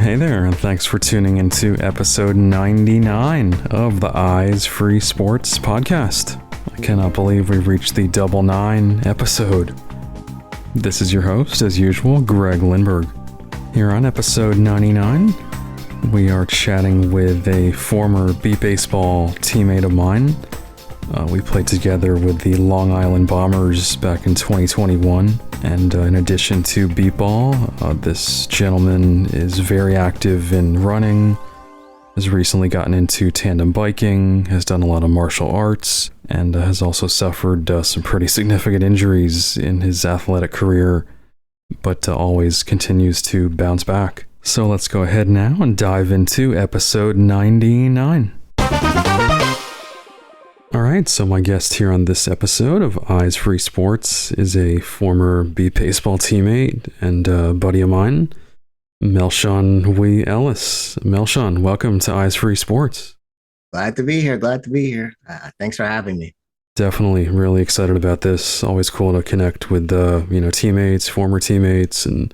Hey there, and thanks for tuning into episode 99 of the Eyes Free Sports podcast. I cannot believe we've reached the double 9 episode. This is your host, as usual, Greg Lindberg. Here on episode 99, we are chatting with a former beat baseball teammate of mine. We played together with the Long Island Bombers back in 2021. And in addition to beat ball, this gentleman is very active in running, has recently gotten into tandem biking, has done a lot of martial arts, and has also suffered some pretty significant injuries in his athletic career, but always continues to bounce back. So let's go ahead now and dive into episode 99. Alright, so my guest here on this episode of Eyes Free Sports is a former beat baseball teammate and buddy of mine, Melchion Wee-Ellis. Melchion, welcome to Eyes Free Sports. Glad to be here. Thanks for having me. Definitely, really excited about this. Always cool to connect with teammates, former teammates, and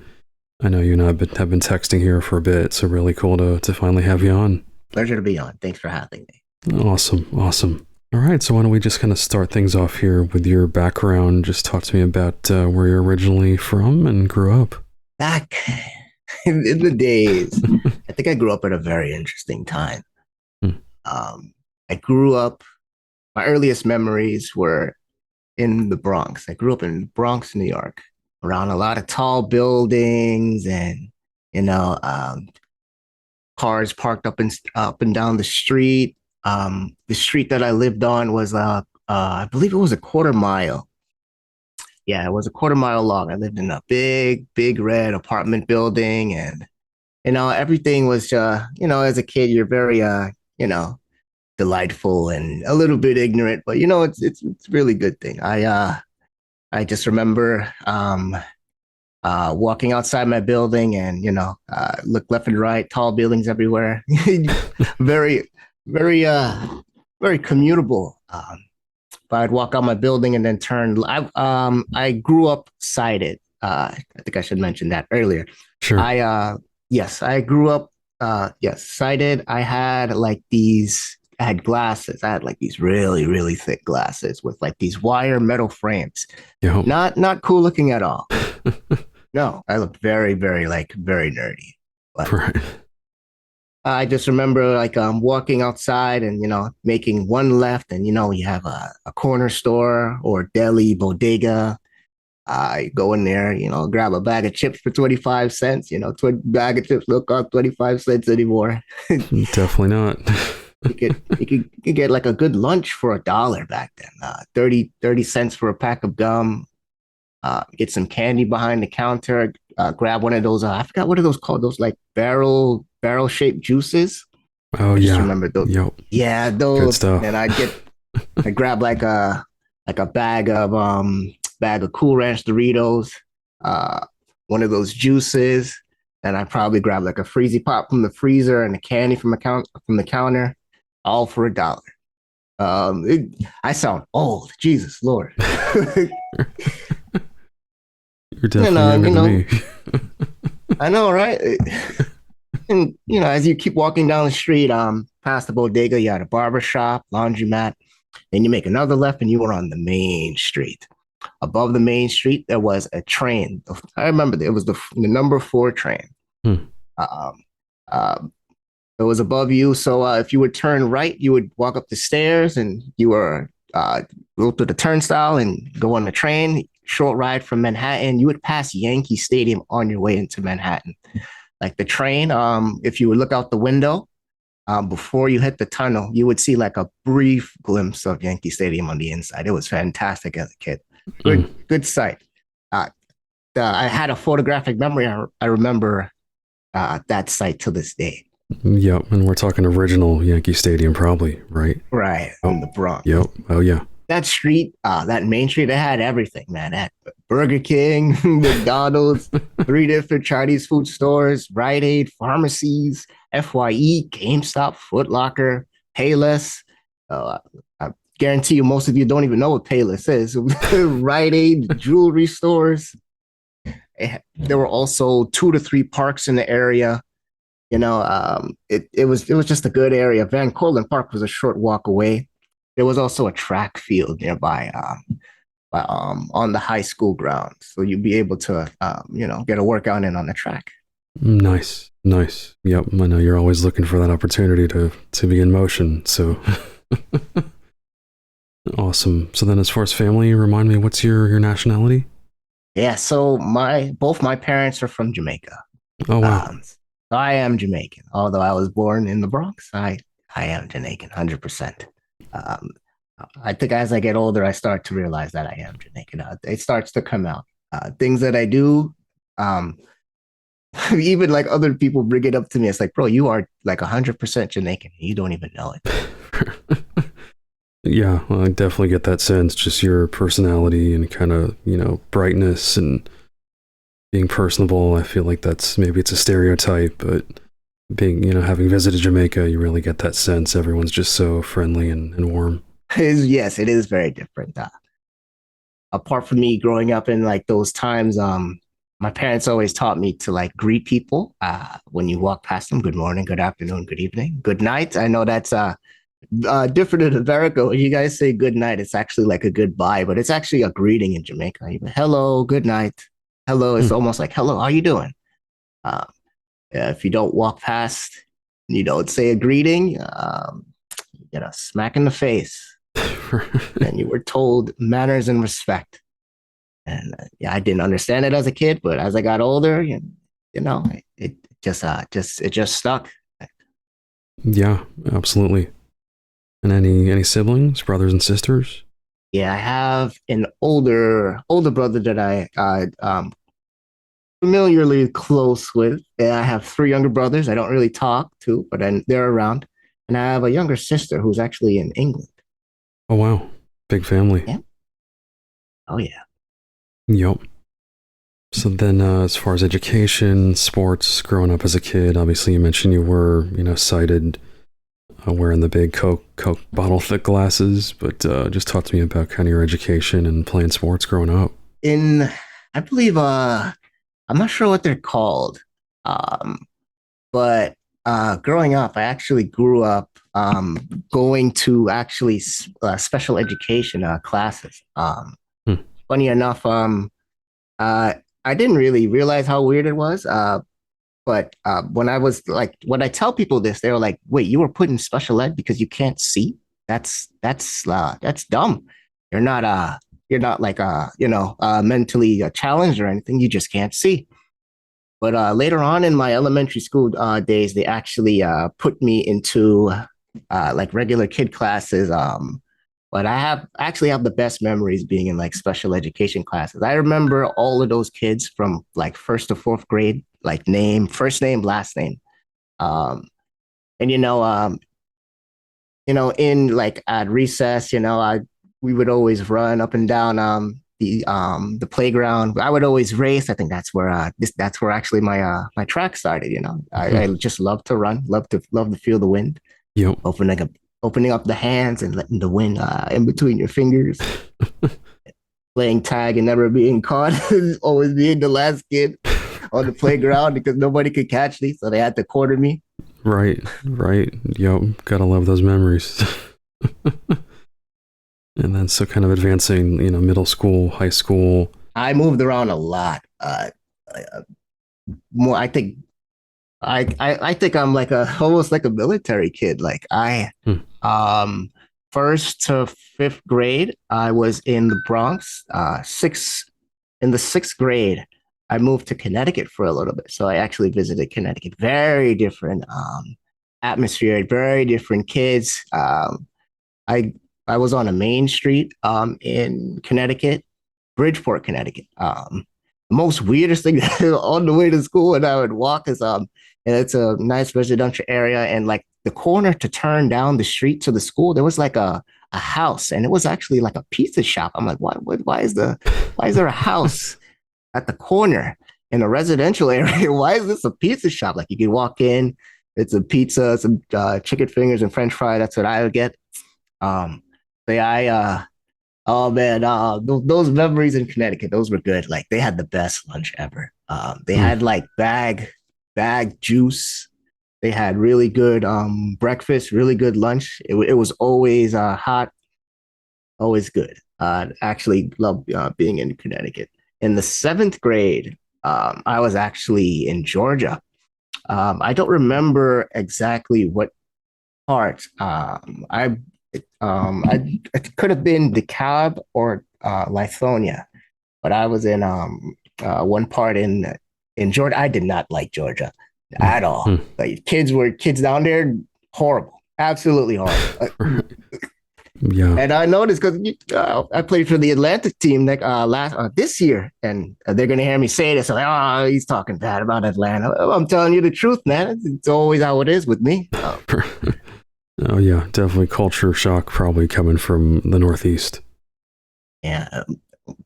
I know you and I have been texting here for a bit, so really cool to finally have you on. Pleasure to be on. Thanks for having me. Awesome. All right, so why don't we just kind of start things off here with your background. Just talk to me about where you're originally from and grew up. Back in the days, I think I grew up at a very interesting time. I grew up, my earliest memories were in the Bronx. I grew up in Bronx, New York, around a lot of tall buildings and, cars parked up and down the street. The street that I lived on was, I believe it was a quarter mile. Yeah, it was a quarter mile long. I lived in a big red apartment building, and, everything was, as a kid, you're very, delightful and a little bit ignorant, but, it's a really good thing. I just remember, walking outside my building and, look left and right, tall buildings everywhere. Very commutable. But I'd walk out my building and then turn. I grew up sighted. I think I should mention that earlier. Sure. I grew up sighted. I had glasses. I had these really thick glasses with these wire metal frames. Yep. Not cool looking at all. No, I looked very nerdy. But, right. I just remember walking outside and, making one left and, you have a corner store or deli, bodega. I go in there, grab a bag of chips for 25 cents. Bag of chips don't cost 25 cents anymore. Definitely not. You could get a good lunch for $1 back then. 30 cents for a pack of gum. Get some candy behind the counter. Grab one of those. I forgot what are those called. Those barrel shaped juices. Oh, I yeah. Remember those? Yep. Yeah, those. Good stuff. And I grab a bag of Cool Ranch Doritos, one of those juices, and I probably grab a Freezy Pop from the freezer and a candy from the counter, all for $1. I sound old, Jesus Lord. You're definitely younger than me. I know, right? And, as you keep walking down the street, past the bodega, you had a barber shop, laundromat, then you make another left and you were on the main street. Above the main street, there was a train. I remember it was the number 4 train. It was above you. So if you would turn right, you would walk up the stairs and you were go to the turnstile and go on the train. Short ride from Manhattan. You would pass Yankee Stadium on your way into Manhattan. The train, if you would look out the window, before you hit the tunnel, you would see a brief glimpse of Yankee Stadium on the inside. It was fantastic as a kid. Good sight. I had a photographic memory. I remember that sight to this day. Yep, and we're talking original Yankee Stadium probably, right? Right, in the Bronx. Yep, oh yeah. That street, that main street, it had everything, man. It had Burger King, McDonald's, 3 different Chinese food stores, Rite Aid, pharmacies, FYE, GameStop, Foot Locker, Payless. I guarantee you most of you don't even know what Payless is. Rite Aid, jewelry stores. There were also 2 to 3 parks in the area. It was just a good area. Van Cortlandt Park was a short walk away. There was also a track field nearby, on the high school grounds, so you'd be able to get a workout in on the track. Nice, nice. Yep, I know you're always looking for that opportunity to be in motion. So awesome. So then, as far as family, remind me, what's your nationality? Yeah, so my both my parents are from Jamaica. Oh wow. So I am Jamaican, although I was born in the Bronx. I am Jamaican, 100%. Um, I think as I get older, I start to realize that I am Jamaican. It starts to come out. Things that I do, um, even like other people bring it up to me. It's like, bro, you are like 100% Jamaican. You don't even know it. Yeah, well, I definitely get that sense. Just your personality and kind of brightness and being personable. I feel like that's maybe it's a stereotype, but being having visited Jamaica, you really get that sense. Everyone's just so friendly and warm. Yes, it is very different. Apart from me growing up in like those times, my parents always taught me to like greet people when you walk past them. Good morning, good afternoon, good evening, good night. I know that's different in America. When you guys say good night, it's actually like a goodbye, but it's actually a greeting in Jamaica. Hello, good night. Hello, it's Hmm. almost like hello, how you doing? Uh, if you don't walk past, you don't say a greeting, you get a smack in the face. And you were told manners and respect. And yeah, I didn't understand it as a kid, but as I got older, it just stuck. Yeah, absolutely. And any siblings, brothers and sisters? Yeah, I have an older brother that I familiarly close with. And I have three younger brothers. I don't really talk to, but then they're around. And I have a younger sister who's actually in England. Oh wow, big family. Yeah. Oh yeah. Yep. So then, as far as education, sports, growing up as a kid, obviously you mentioned you were, sighted, wearing the big Coke bottle thick glasses. But just talk to me about kind of your education and playing sports growing up. In I believe I'm not sure what they're called. Um, but growing up, I actually grew up going to actually special education classes. Hmm. Funny enough, uh, I didn't really realize how weird it was. But when I was like, when I tell people this, they were like, "Wait, you were put in special ed because you can't see? That's dumb. You're not you're not like mentally challenged or anything. You just can't see." But later on in my elementary school days, they actually put me into like regular kid classes. But I actually have the best memories being in like special education classes. I remember all of those kids from like first to fourth grade, like first name, last name. Um, and in like at recess, we would always run up and down the playground. I would always race. I think that's where actually my track started. I just love to run, love to feel the wind, Yep. opening up opening up the hands and letting the wind in between your fingers, playing tag and never being caught, always being the last kid on the playground because nobody could catch me, so they had to quarter me. Right, right. Yep. Gotta love those memories. And then so kind of advancing, middle school, high school. I moved around a lot. More, I think I'm like a almost like a military kid. Like Hmm. um, first to fifth grade, I was in the Bronx. In the sixth grade, I moved to Connecticut for a little bit. So I actually visited Connecticut. Very different atmosphere, very different kids. I I was on a main street in Connecticut, Bridgeport, Connecticut. The most weirdest thing on the way to school, and I would walk is and it's a nice residential area, and like the corner to turn down the street to the school, there was like a house, and it was actually like a pizza shop. I'm like, why is there a house at the corner in a residential area? Why is this a pizza shop? Like you could walk in, it's a pizza, some chicken fingers and French fry. That's what I would get. Um, so yeah, oh man, those memories in Connecticut, those were good. Like they had the best lunch ever. They Hmm. had like bag juice. They had really good breakfast, really good lunch. It was always hot, always good. Actually loved being in Connecticut. In the seventh grade, I was actually in Georgia. I don't remember exactly what part. It could have been DeKalb or Lithonia, but I was in one part in Georgia. I did not like Georgia at all. Mhm. Like kids down there, horrible, absolutely horrible. Yeah. And I noticed because I played for the Atlantic team last this year, and they're gonna hear me say this. Like, oh, he's talking bad about Atlanta. Well, I'm telling you the truth, man. It's always how it is with me. Oh yeah, definitely culture shock probably coming from the Northeast. Yeah,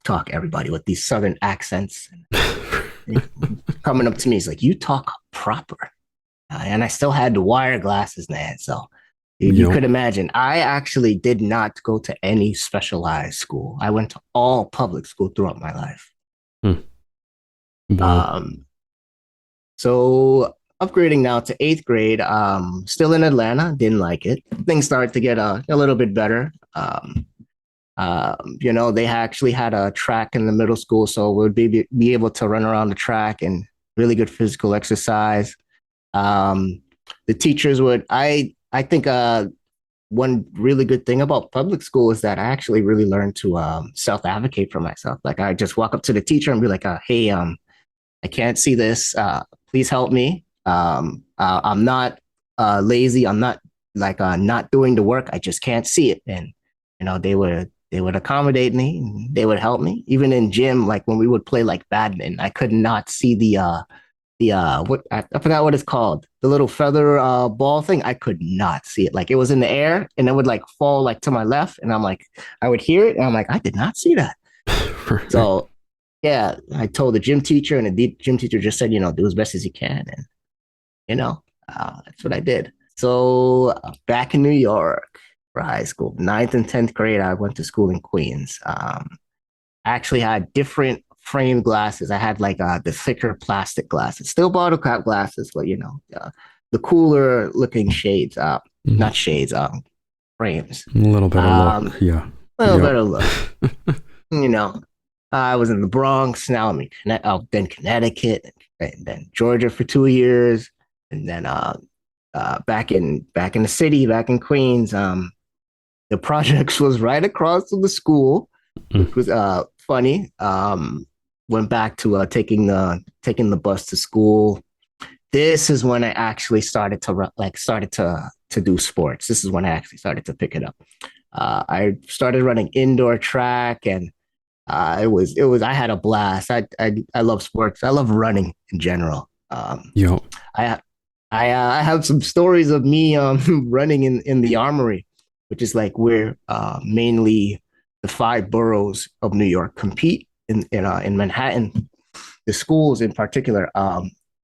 talk everybody with these Southern accents. Coming up to me, he's like, "You talk proper," and I still had the wire glasses, man. So you Yep. could imagine. I actually did not go to any specialized school. I went to all public school throughout my life. Hmm. Wow. Um, so upgrading now to eighth grade, still in Atlanta, didn't like it. Things started to get a little bit better. They actually had a track in the middle school, so we'd be able to run around the track and really good physical exercise. Um, the teachers would, I think, one really good thing about public school is that I actually really learned to self advocate for myself. Like I just walk up to the teacher and be like, "Hey, I can't see this. Please help me. I'm not lazy. I'm not not doing the work. I just can't see it." And they would accommodate me. And they would help me. Even in gym, like when we would play like badminton, I could not see the what I forgot what it's called. The little feather ball thing. I could not see it. Like it was in the air and it would like fall like to my left. And I'm like, I would hear it and I'm like, I did not see that. So yeah, I told the gym teacher, and the gym teacher just said, do as best as you can, and that's what I did. So back in New York for high school, ninth and tenth grade, I went to school in Queens. I actually had different frame glasses. I had like the thicker plastic glasses, still bottle cap glasses, but the cooler looking shades, not shades, frames. A little better Um, look. Yeah. a little Yep. better look. you know, I was in the Bronx. Now I'm in then Connecticut, and then Georgia for 2 years, and then back in the city, back in Queens. The projects was right across from the school, which Mm. was funny. Went back to taking the bus to school. This is when I actually started to do sports. This is when I actually started to pick it up. I started running indoor track, and I had a blast. I love sports. I love running in general. Yep. I I have some stories of me running in the Armory, which is like where mainly the five boroughs of New York compete in Manhattan. The schools in particular,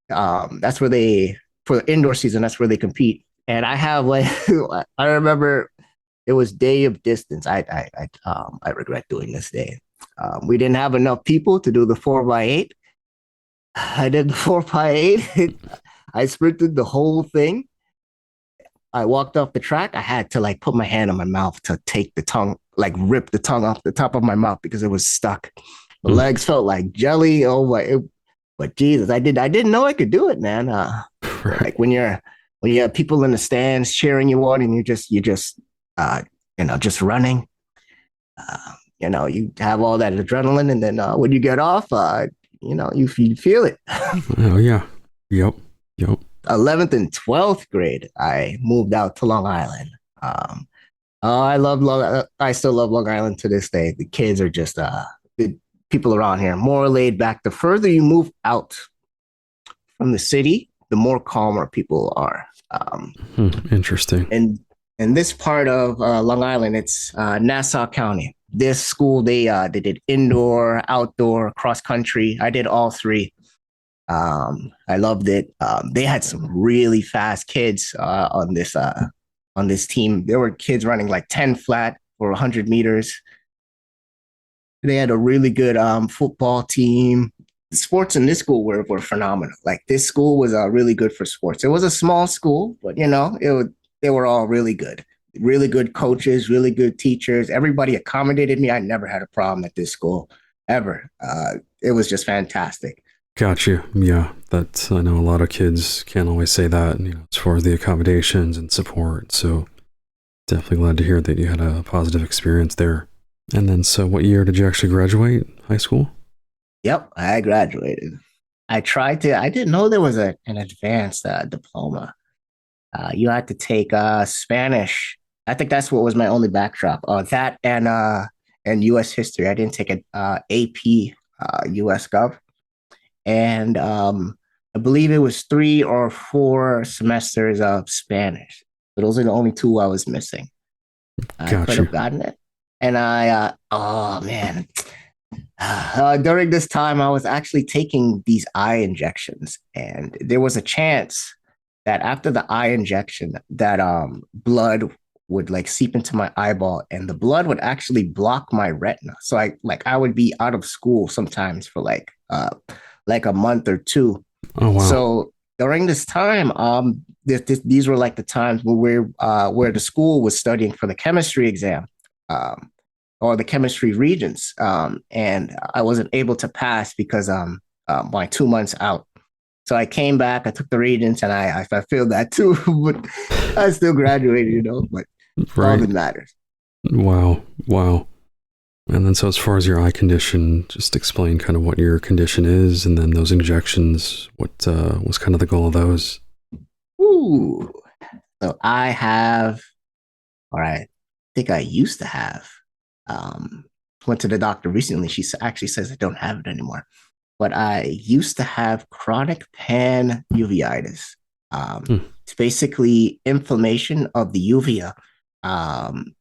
that's where they for the indoor season. That's where they compete. And I have like I remember it was day of distance. I regret doing this day. We didn't have enough people to do the 4x8. I did the 4x8. I sprinted the whole thing. I walked off the track. I had to like put my hand on my mouth to take the tongue, like rip the tongue off the top of my mouth because it was stuck. The Mm. legs felt like jelly. Oh my! But Jesus, I didn't know I could do it, man. Right. Like when you have people in the stands cheering you on, and uh, just running. You have all that adrenaline, and then when you get off, you feel it. Oh yeah. Yep. Yep. 11th and 12th grade, I moved out to Long Island. I love Long. I still love Long Island to this day. The kids are just the people around here more laid back. The further you move out from the city, the more calmer people are. Interesting. And in this part of Long Island, it's Nassau County. This school, they did indoor, outdoor, cross country. I did all three. I loved it. They had some really fast kids on this team. There were kids running like 10 flat or 100 meters. They had a really good football team. sports in this school were phenomenal. Like this school was really good for sports. It was a small school, but they were all really good. Really good coaches, really good teachers. Everybody accommodated me. I never had a problem at this school ever. It was just fantastic. Gotcha. Yeah, that's, I know a lot of kids can't always say that, as far as the accommodations and support. So definitely glad to hear that you had a positive experience there. And then, so what year did you actually graduate high school? Yep, I graduated. I didn't know there was an advanced diploma. You had to take Spanish. I think that's what was my only backdrop. That and U.S. history. I didn't take an AP U.S. Gov, and I believe it was 3 or 4 semesters of Spanish. But those are the only two I was missing. I could Gotcha. have gotten it, and oh man, during this time, I was actually taking these eye injections, and there was a chance that after the eye injection, that blood would like seep into my eyeball, and the blood would actually block my retina. So I would be out of school sometimes for like a month or two. Oh, wow. So during this time, these were like the times where the school was studying for the chemistry exam. Or the chemistry regents. And I wasn't able to pass because my 2 months out. So I came back, I took the regents, and I failed that too, but I still graduated, but all Right. that matters. Wow. Wow. And then, so as far as your eye condition, just explain kind of what your condition is, and then those injections, what was kind of the goal of those? Ooh. So I have, or I think I used to have, um, went to the doctor recently. She actually says I don't have it anymore. But I used to have chronic panuveitis. Hmm. It's basically inflammation of the uvea. Um,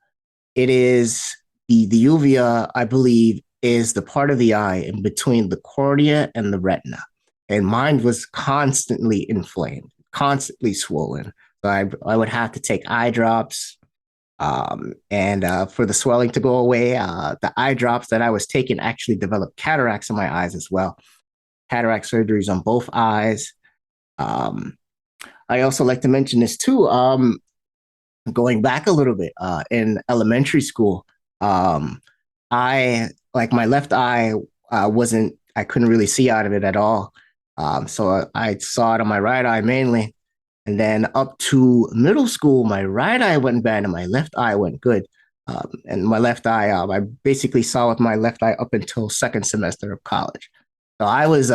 it is the uvea, I believe, is the part of the eye in between the cornea and the retina. And mine was constantly inflamed, constantly swollen. So I would have to take eye drops. And for the swelling to go away, the eye drops that I was taking actually developed cataracts in my eyes as well. Cataract surgeries on both eyes. Um, I also like to mention this too. Going back a little bit, in elementary school, um, I like my left eye wasn't. I couldn't really see out of it at all. So I saw it on my right eye mainly, and then up to middle school, my right eye went bad and my left eye went good. And my left eye, I basically saw with my left eye up until second semester of college. So I was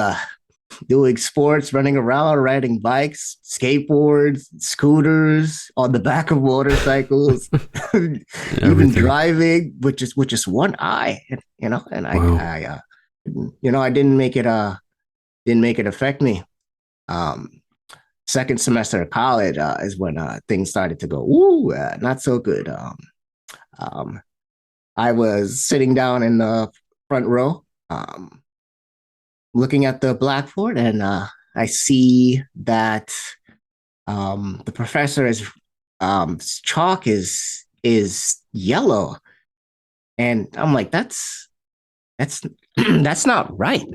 doing sports, running around, riding bikes, skateboards, scooters, on the back of motorcycles, even Everything. driving, which is one eye, and Wow. I didn't make it affect me. Um, Second semester of college is when things started to go, ooh, not so good. Um, I was sitting down in the front row, looking at the blackboard, and I see that the professor's chalk is yellow, and I'm like, that's that's not right.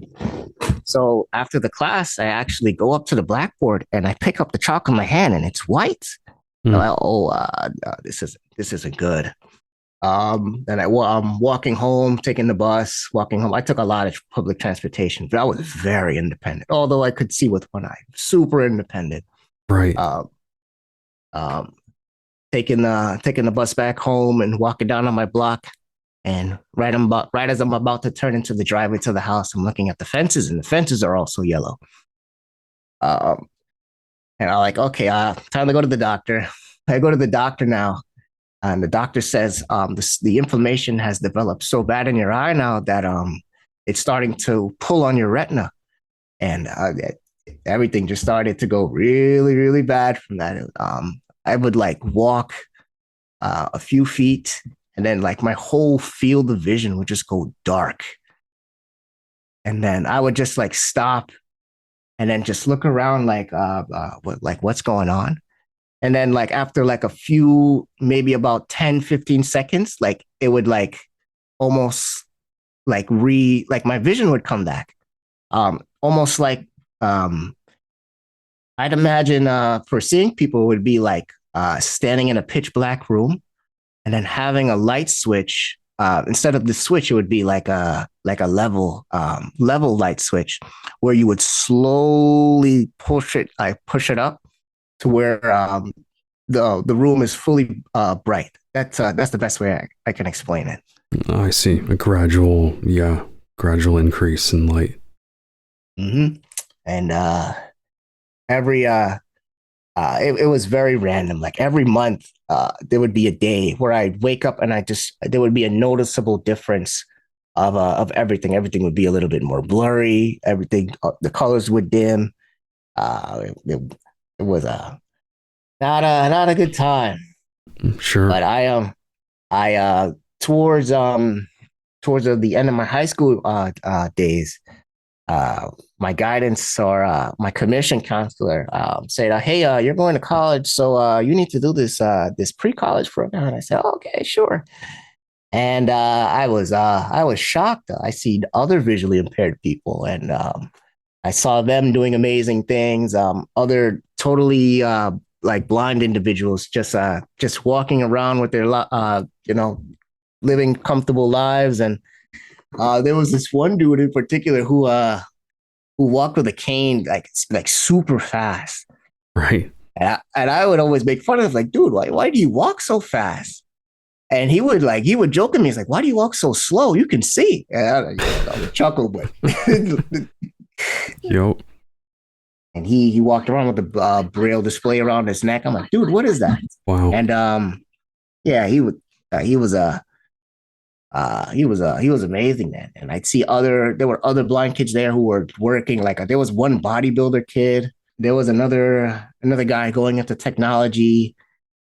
So after the class, I actually go up to the blackboard and I pick up the chalk in my hand, and it's white. I'm Hmm. like, oh, no, this isn't good. And I'm walking home, taking the bus, walking home. I took a lot of public transportation, but I was very independent, although I could see with one eye. Super independent. Right. Um, um, taking the bus back home and walking down on my block. And right as I'm about to turn into the driveway to the house, I'm looking at the fences, and the fences are also yellow. Um, and I'm like, okay, time to go to the doctor. I go to the doctor now, and the doctor says the inflammation has developed so bad in your eye now that it's starting to pull on your retina, and everything just started to go really, really bad from that. I would like walk a few feet, and then like my whole field of vision would just go dark, and then I would just like stop and then just look around what's going on. And then like after like a few, maybe about 10, 15 seconds, like it would like almost like my vision would come back. Almost like I'd imagine for seeing people would be like standing in a pitch black room and then having a light switch. Instead of the switch, it would be like a level light switch where you would slowly push it up to where the room is fully bright. That's the best way I can explain it. I see. A gradual increase in light. Mm-hmm. And every it was very random. Like every month, there would be a day where I'd wake up and there would be a noticeable difference of everything. Everything would be a little bit more blurry. Everything, the colors would dim. It was not a good time. Sure. But I towards the end of my high school days, my guidance or my commission counselor said, "Hey, you're going to college, so you need to do this pre-college program." And I said, oh, "Okay, sure." And I was shocked. I see other visually impaired people, and I saw them doing amazing things. Other totally like blind individuals just walking around with their living comfortable lives. And there was this one dude in particular who walked with a cane like super fast. Right. And I would always make fun of him, like, dude, why do you walk so fast? And he would joke at me. He's like, "Why do you walk so slow? You can see." And I would chuckle, but Yo. and he walked around with the braille display around his neck. I'm like, dude, what is that? Wow. And yeah, he was he was amazing, man. And I'd see there were other blind kids there who were working. Like there was one bodybuilder kid. There was another guy going into technology.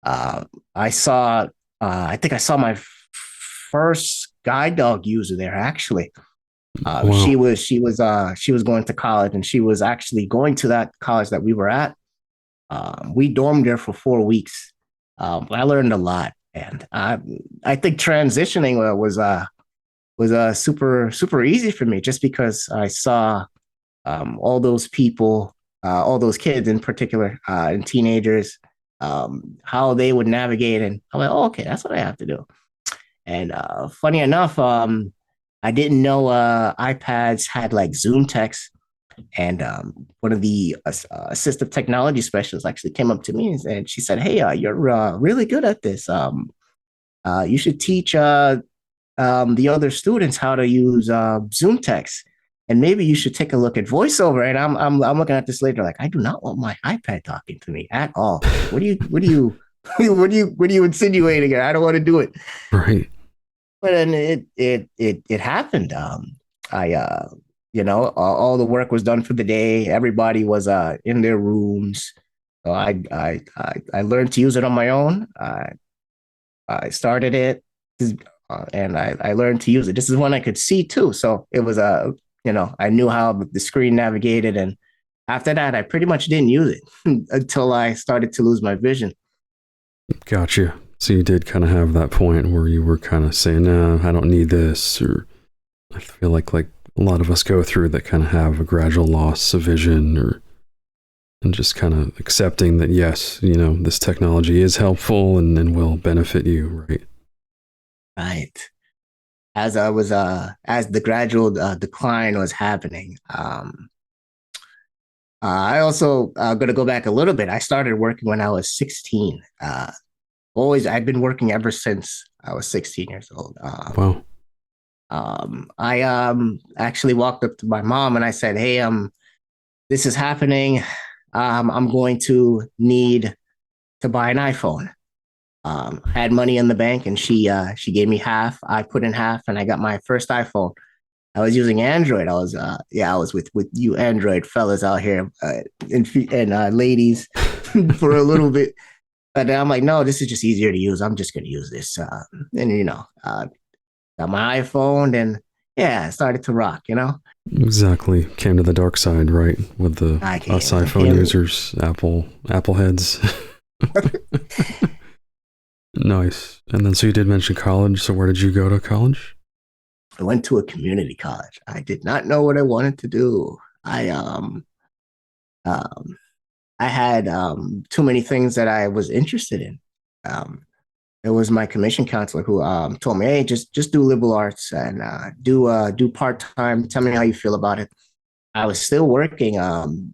I saw I think I saw my first guide dog user there actually. Wow. She was going to college, and she was actually going to that college that we were at. We dormed there for 4 weeks. I learned a lot, and I think transitioning was super easy for me, just because I saw all those people, all those kids in particular, and teenagers, how they would navigate, and I'm like, oh, okay, that's what I have to do. And funny enough, I didn't know iPads had like Zoom text. And one of the assistive technology specialists actually came up to me and she said, "Hey, you're really good at this. You should teach the other students how to use Zoom text, and maybe you should take a look at VoiceOver." And I'm looking at this later, like, I do not want my iPad talking to me at all. What do you what are you insinuating here? I don't want to do it. Right. But then it happened. All the work was done for the day. Everybody was in their rooms. So I learned to use it on my own. I started it, and I learned to use it. This is one I could see too. So it was I knew how the screen navigated, and after that, I pretty much didn't use it until I started to lose my vision. Gotcha. So you did kind of have that point where you were kind of saying, "No, I don't need this," or I feel like a lot of us go through that, kind of have a gradual loss of vision, and just kind of accepting that, yes, this technology is helpful and will benefit you, right? Right. As the gradual decline was happening, I also going to go back a little bit. I started working when I was 16. I've been working ever since I was 16 years old. Wow. I actually walked up to my mom and I said, "Hey, this is happening. I'm going to need to buy an iPhone." I had money in the bank, and she gave me half. I put in half, and I got my first iPhone. I was using Android. I was with you Android fellas out here, and ladies for a little bit. But I'm like, no, this is just easier to use. I'm just going to use this. And got my iPhone, and yeah, I started to rock. Exactly. Came to the dark side, right? With us iPhone users, Apple heads. Nice. And then, so you did mention college. So where did you go to college? I went to a community college. I did not know what I wanted to do. Um, I had too many things that I was interested in. Um, it was my commission counselor who told me, "Hey, just do liberal arts and do part time. Tell me how you feel about it." I was still working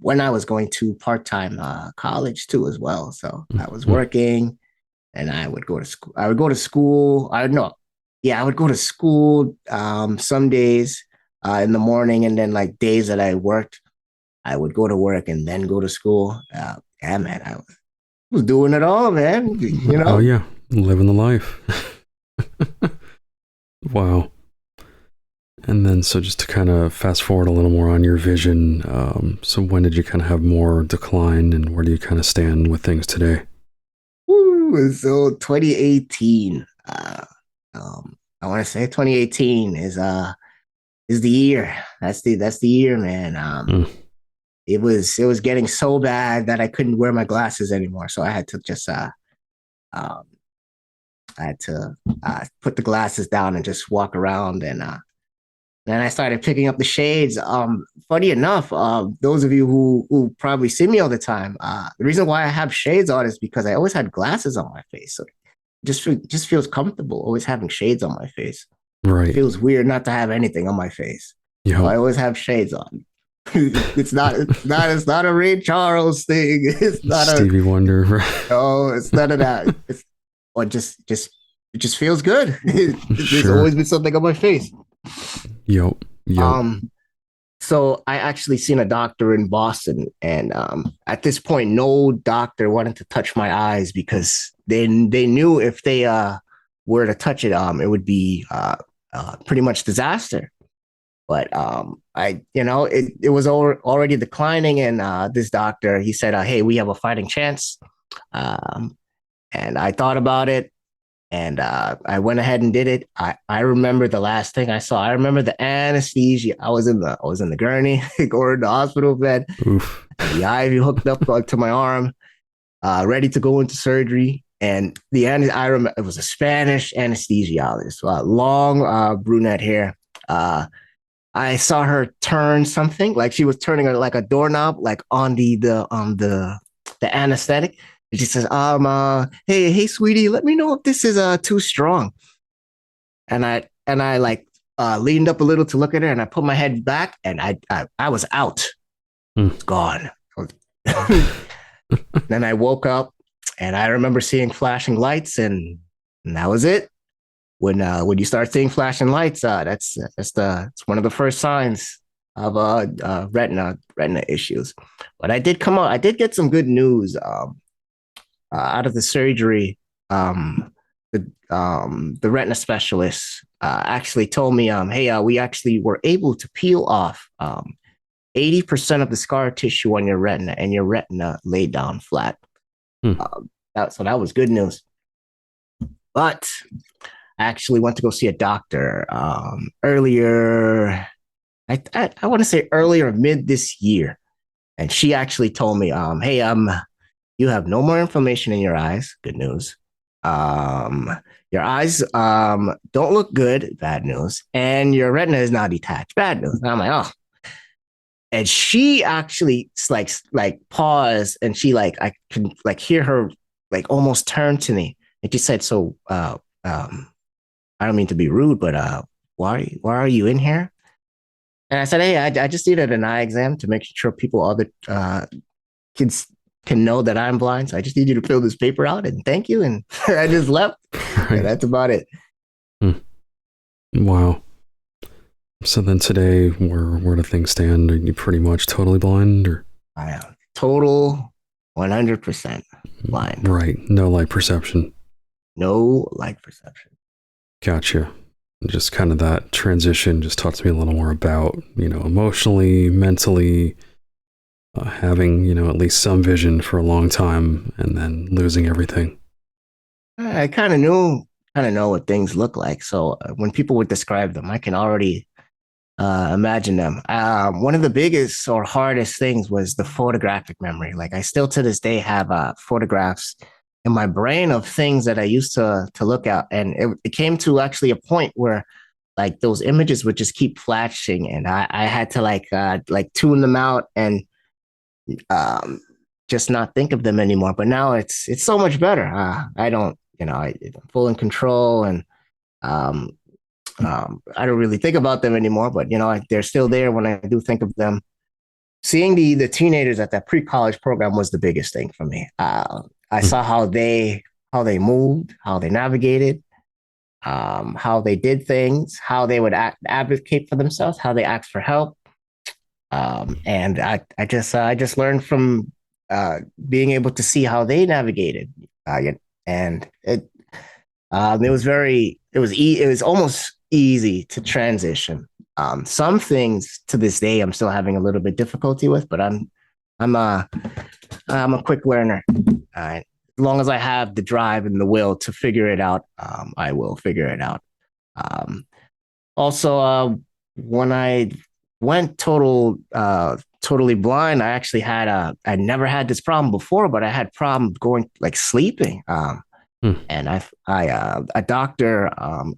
when I was going to part time college too as well. So I was Mhm. working, and I would go to school. I would go to school. I know, yeah, I would go to school some days in the morning, and then like days that I worked, I would go to work and then go to school. Yeah, man, I was doing it all, man. You Oh know, yeah, living the life. Wow. And then, so just to kind of fast forward a little more on your vision, so when did you kind of have more decline, and where do you kind of stand with things today? woo, so 2018. I want to say 2018 is the year. That's the year, man. Mm. It was getting so bad that I couldn't wear my glasses anymore. So I had to just um I had to put the glasses down and just walk around, and then I started picking up the shades. Funny enough, those of you who probably see me all the time, the reason why I have shades on is because I always had glasses on my face. So just feels comfortable always having shades on my face. It Right. feels weird not to have anything on my face. So Yep. I always have shades on. It's not a Ray Charles thing. It's not a Stevie Wonder. no, it's none of that. It's or just it just feels good. There's Sure. always been something on my face. Yep. Yep. Um, so I actually seen a doctor in Boston, and at this point, no doctor wanted to touch my eyes because they knew if they were to touch it, it would be pretty much disaster. But it was already declining, and this doctor he said, "Hey, we have a fighting chance." Um, and I thought about it, and I went ahead and did it. I remember the last thing I saw. I remember the anesthesia. I was in the gurney or in the hospital bed, Oof. and the IV hooked up to my arm, ready to go into surgery. And I remember it was a Spanish anesthesiologist, long brunette hair. I saw her turn something like she was turning like a doorknob, like on the anesthetic. And she says, hey, sweetie, let me know if this is too strong." And I like leaned up a little to look at her, and I put my head back, and I was out. Mm. It's gone. Then I woke up, and I remember seeing flashing lights, and that was it. When you start seeing flashing lights, it's one of the first signs of retina issues. But I did get some good news out of the surgery. The retina specialist actually told me, hey, we actually were able to peel off 80% of the scar tissue on your retina, and your retina laid down flat. Mm. So that was good news. But I actually went to go see a doctor earlier. I want to say earlier mid this year, and she actually told me, "Hey, you have no more inflammation in your eyes. Good news. Um, your eyes don't look good. Bad news. And your retina is now detached. Bad news." And I'm like, oh. And she actually like paused, and she like I can like hear her like almost turn to me, and she said, "So, I don't mean to be rude, but why are you in here?" And I said, "Hey, I just needed an eye exam to make sure other kids can know that I'm blind. So I just need you to fill this paper out, and thank you." And I just left, and Right. that's about it. Mm. Wow. So then today, where do things stand? Are you pretty much totally blind, or I am total 100% blind, right? No light perception. no light perception. Gotcha. Just kind of that transition. Just talk to me a little more about, emotionally, mentally, having, at least some vision for a long time and then losing everything. I kind of know what things look like. So when people would describe them, I can already imagine them. One of the biggest or hardest things was the photographic memory. Like I still to this day have photographs in my brain of things that I used to look at, and it came to actually a point where like those images would just keep flashing, and I had to like tune them out and um, just not think of them anymore. But now it's so much better. I don't, I'm full in control, and um, I don't really think about them anymore. But they're still there when I do think of them. Seeing the teenagers at that pre-college program was the biggest thing for me. I Hmm. saw how they moved, how they navigated, how they did things, how they would advocate for themselves, how they asked for help. And I just learned from uh, being able to see how they navigated, and it was almost easy to transition. Some things to this day I'm still having a little bit difficulty with, but I'm a I'm a quick learner. As long as I have the drive and the will to figure it out, I will figure it out. Um, Also, when I went totally blind, I never had this problem before, but I had problems going like sleeping. Hmm. And a doctor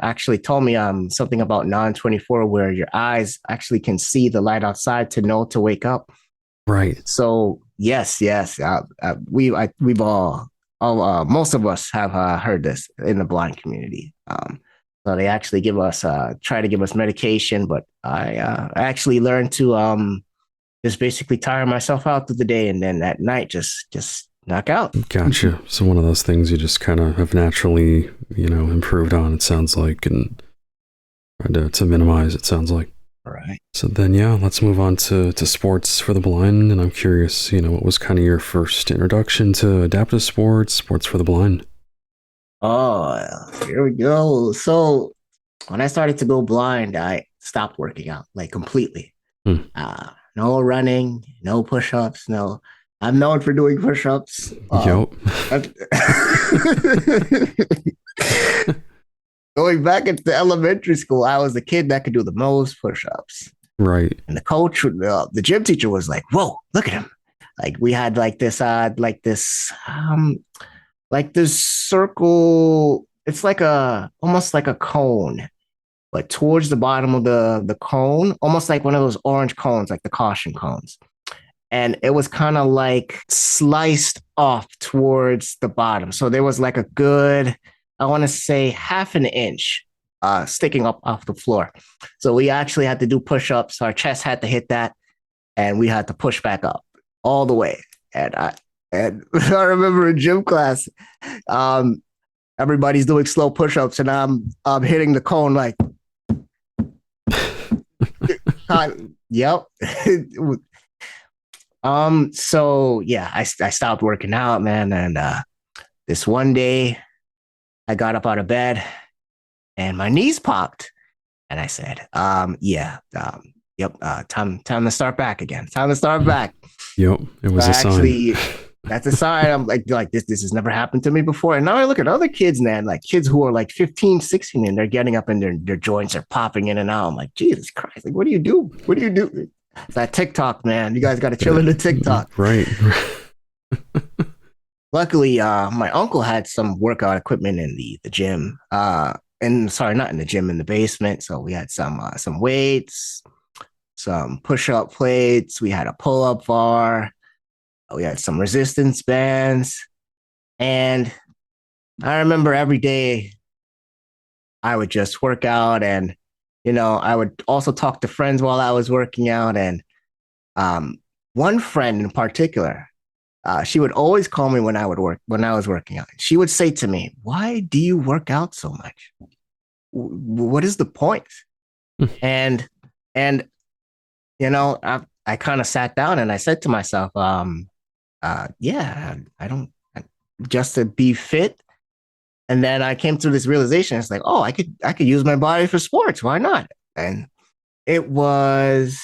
actually told me something about non-24, where your eyes actually can see the light outside to know to wake up. Right. So yes, we've all most of us have heard this in the blind community. So they actually try to give us medication, but I actually learned to just basically tire myself out through the day, and then at night just knock out. Gotcha. So one of those things you just kind of have naturally, improved on, it sounds like, and tried to minimize, it sounds like. All right. So then, yeah, let's move on to sports for the blind. And I'm curious, what was kind of your first introduction to adaptive sports for the blind? Oh, here we go. So when I started to go blind, I stopped working out like completely. Hmm. No running, no push-ups, no. I'm known for doing push-ups. Yep. Going back into elementary school, I was the kid that could do the most push-ups. Right. And the gym teacher was like, "Whoa, look at him!" Like we had like this circle. It's like almost like a cone, but towards the bottom of the cone, almost like one of those orange cones, like the caution cones. And it was kind of like sliced off towards the bottom. So there was like a good, I want to say half an inch sticking up off the floor. So we actually had to do push-ups. Our chest had to hit that, and we had to push back up all the way. And I remember in gym class, um, everybody's doing slow push-ups, and I'm hitting the cone like, yep. So yeah, I stopped working out, man. And this one day I got up out of bed and my knees popped. And I said, yep, time to start back again. Time to start back. Yep. It was So a actually, sign. that's a sign. I'm like this has never happened to me before. And now I look at other kids, man, like kids who are like 15, 16, and they're getting up and their joints are popping in and out. I'm like, Jesus Christ, like what do you do? What do you do? It's that TikTok, man. You guys got to chill in the TikTok. Right. Luckily, my uncle had some workout equipment in the gym. And sorry, not in the gym, in the basement. So we had some weights, some push-up plates. We had a pull-up bar. We had some resistance bands. And I remember every day I would just work out, and I would also talk to friends while I was working out. And um, one friend in particular, she would always call me when I was working out. She would say to me, "Why do you work out so much? What is the point?" And and I kind of sat down and I said to myself, yeah, I don't just to be fit. And then I came to this realization. It's like, oh, I could use my body for sports. Why not? And it was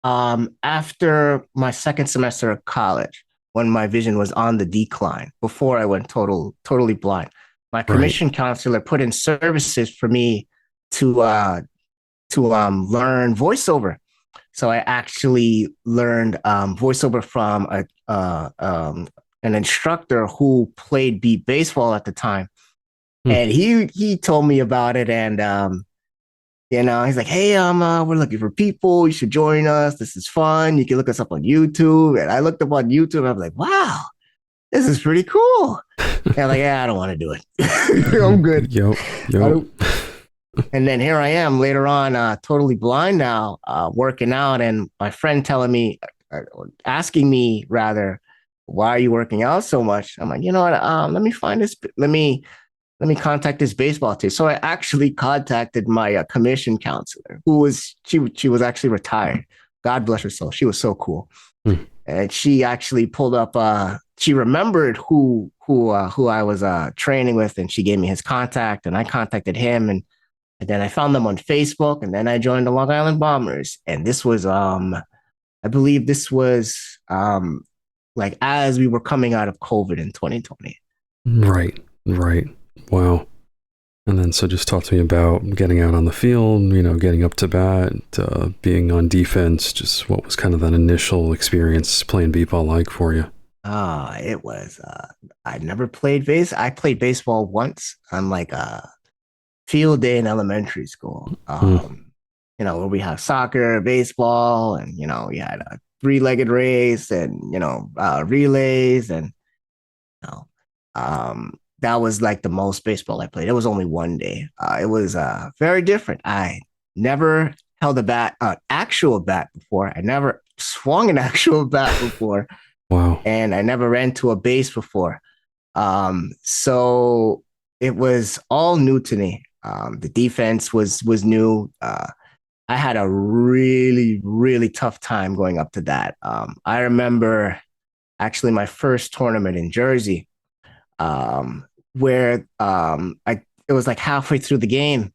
after my second semester of college, when my vision was on the decline, before I went totally blind. My Right. commission counselor put in services for me to learn voiceover. So I actually learned voiceover from an instructor who played beat baseball at the time, Hmm. and he told me about it. And He's like, hey, we're looking for people. You should join us. This is fun. You can look us up on YouTube. And I looked up on YouTube and I was like, wow, this is pretty cool. And I'm like, yeah, I don't want to do it. I'm good. Yep. I Yep. don't. And then here I am later on, totally blind now, working out. And my friend telling me, asking me rather, why are you working out so much? I'm like, you know what? Let me find this. Let me contact this baseball team. So I actually contacted my commission counselor, who was she was actually retired. God bless her soul. She was so cool, Hmm. and she actually pulled up. She remembered who I was training with, and she gave me his contact, and I contacted him, and then I found them on Facebook, and then I joined the Long Island Bombers, and this was I believe this was like as we were coming out of COVID in 2020. Right. Right. Wow. And then, so just talk to me about getting out on the field, getting up to bat, being on defense. Just what was kind of that initial experience playing b-ball like for you? It was, I never played base. I played baseball once on like a field day in elementary school. Hmm. Where we have soccer, baseball, and, we had a three-legged race and, relays and, you know, that was like the most baseball I played. It was only one day. It was very different. I never held a bat, actual bat before. I never swung an actual bat before, Wow. and I never ran to a base before. So it was all new to me. The defense was new. I had a really, really tough time going up to that. I remember actually my first tournament in Jersey, where I it was like halfway through the game,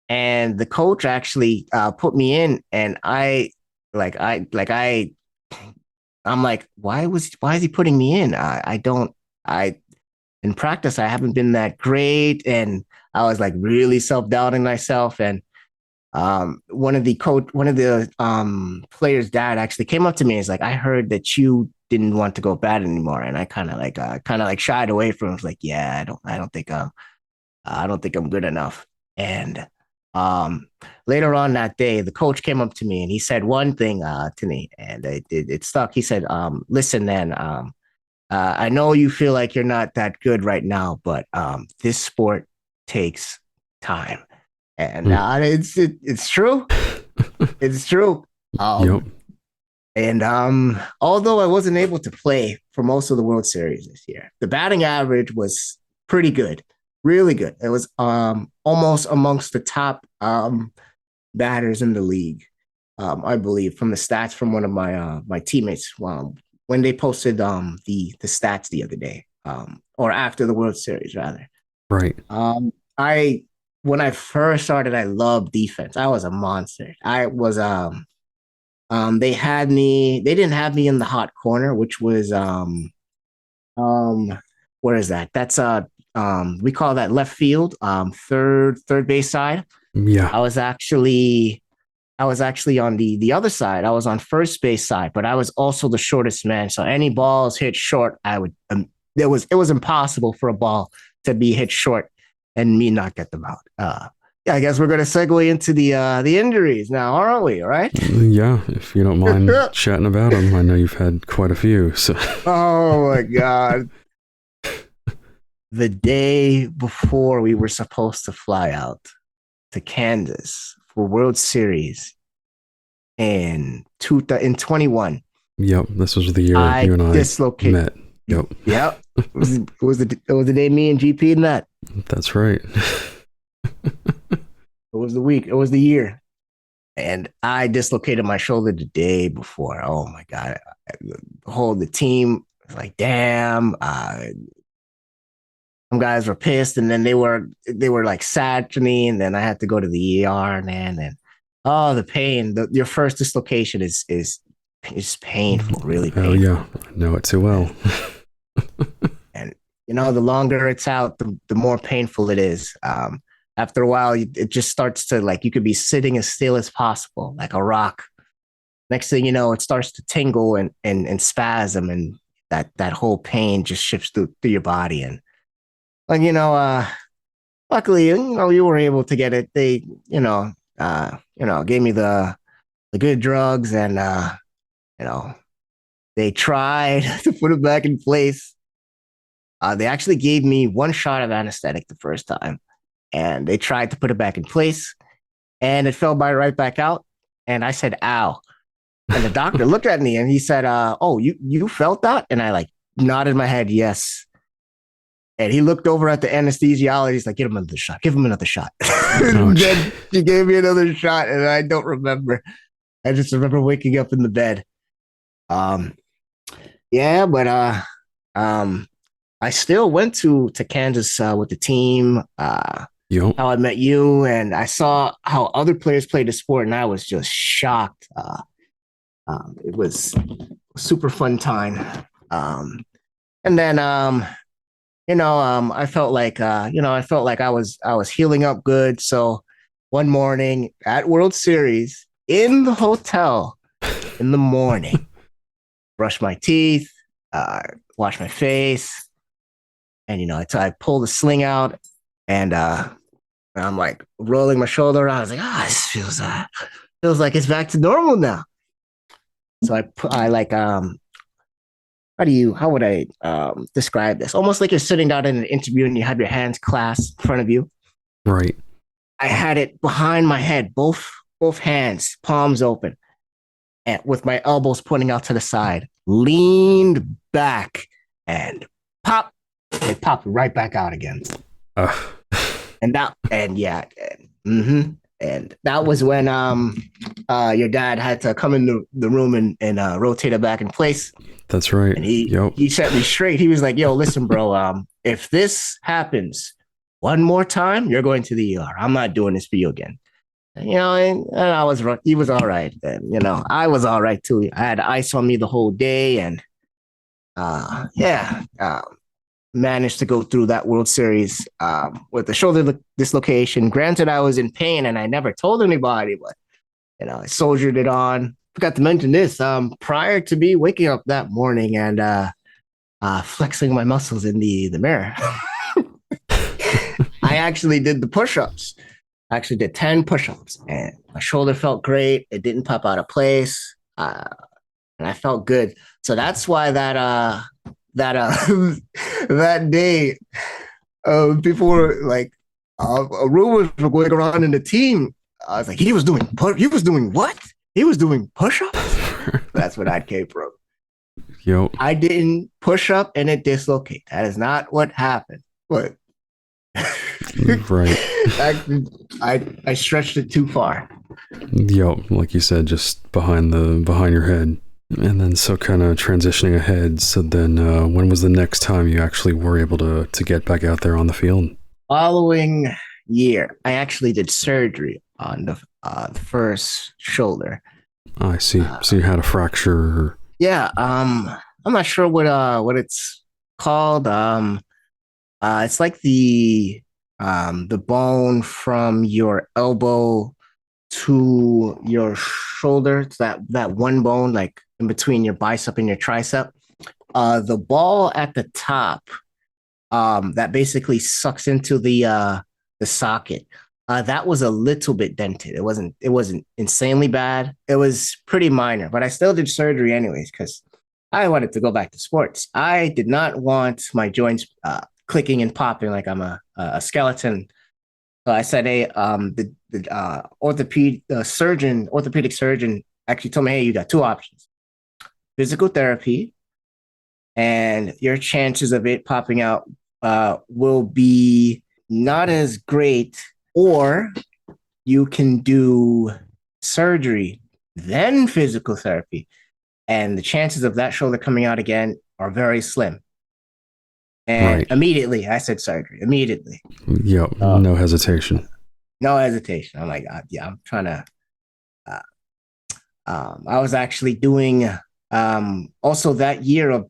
and the coach actually put me in, and I'm like, why is he putting me in? I don't I in practice I haven't been that great, and I was like really self doubting myself, and one of the players' dad actually came up to me and was like, I heard that you didn't want to go bat anymore, and I kind of like shied away from him. I was like, yeah, I don't think I'm good enough. And um, later on that day, the coach came up to me and he said one thing to me, and it stuck. He said, "Listen, man, I know you feel like you're not that good right now, but this sport takes time." And Hmm. it's true. It's true. Yep. And although I wasn't able to play for most of the World Series this year, the batting average was pretty good, really good. It was almost amongst the top batters in the league, I believe, from the stats from one of my teammates when they posted the stats the other day, or after the World Series rather. Right. I When I first started, I loved defense. I was a monster. I was they didn't have me in the hot corner, which was um where is that? That's we call that left field, third base side. Yeah. I was actually I was actually on the other side. I was on first base side, but I was also the shortest man. So any balls hit short, I would it was impossible for a ball to be hit short and me not get them out. Yeah, I guess we're gonna segue into the injuries now, aren't we? All right. Yeah. If you don't mind chatting about them, I know you've had quite a few. So. Oh my God. The day before we were supposed to fly out to Kansas for World Series in 21, Yep. This was the year I you and I dislocated. met. Yep. Yep. It was the day me and GP met. That's right. It was the week. It was the year. And I dislocated my shoulder the day before. Oh my God. The team was like, damn, some guys were pissed, and then they were like sad to me, and then I had to go to the ER, man, and oh, the pain. Your first dislocation is painful, really Oh yeah, painful. I know it too well. And the longer it's out, the more painful it is. After a while, it just starts to, like, you could be sitting as still as possible, like a rock. Next thing you know, it starts to tingle and spasm, and that whole pain just shifts through your body. And luckily, you were able to get it. They gave me the good drugs, and you know, they tried to put it back in place. They actually gave me one shot of anesthetic the first time, and they tried to put it back in place, and it fell right back out. And I said, "Ow!" And the doctor looked at me and he said, "Oh, you felt that?" And I like nodded my head, yes. And he looked over at the anesthesiologist. He's like, "Give him another shot. Give him another shot." And then she gave me another shot, and I don't remember. I just remember waking up in the bed. Um, yeah, but um, I still went to Kansas with the team. Yo. How I met you, and I saw how other players played the sport, and I was just shocked. It was a super fun time. And then I felt like I was healing up good. So one morning at World Series in the hotel in the morning, brush my teeth, uh, wash my face, and I pull the sling out, and I'm like rolling my shoulder around. I was like, this feels like it's back to normal now. So I like how would I describe this? Almost like you're sitting down in an interview and you have your hands clasped in front of you. Right. I had it behind my head, both hands, palms open, and with my elbows pointing out to the side, leaned back, and pop, it popped right back out again. Uh. And that was when your dad had to come in the room and rotate it back in place. That's right. And he set me straight. He was like, "Yo, listen, bro. If this happens one more time, you're going to the ER. I'm not doing this for you again." And he was all right. And I was all right too. I had ice on me the whole day, and managed to go through that World Series with the shoulder dislocation. Granted, I was in pain and I never told anybody, but I soldiered it on. Forgot to mention this. Prior to me waking up that morning and flexing my muscles in the mirror, I actually did the push-ups. I actually did 10 push-ups, and my shoulder felt great. It didn't pop out of place, and I felt good. So that's why that that day, before rumors were going around in the team, I was like, he was doing what? He was doing push-ups. That's where that came from. Yo. I didn't push up and it dislocate. That is not what happened. But right. I stretched it too far. Yo, like you said, just behind your head. And then so kind of transitioning ahead. So then when was the next time you actually were able to get back out there on the field? Following year, I actually did surgery on the first shoulder. I see. So you had a fracture. Yeah. I'm not sure what it's called. It's like the bone from your elbow to your shoulder. It's that one bone, like in between your bicep and your tricep. The ball at the top, that basically sucks into the socket. That was a little bit dented. It wasn't insanely bad. It was pretty minor, but I still did surgery anyways because I wanted to go back to sports. I did not want my joints clicking and popping like I'm a skeleton. So I said, "Hey, the orthopedic surgeon actually told me, hey, you got two options: physical therapy, and your chances of it popping out will be not as great, or you can do surgery, then physical therapy, and the chances of that shoulder coming out again are very slim." And right. Immediately, I said surgery. Immediately. Yep. No hesitation. No hesitation. I'm like, yeah, I'm trying to. I was actually doing also that year of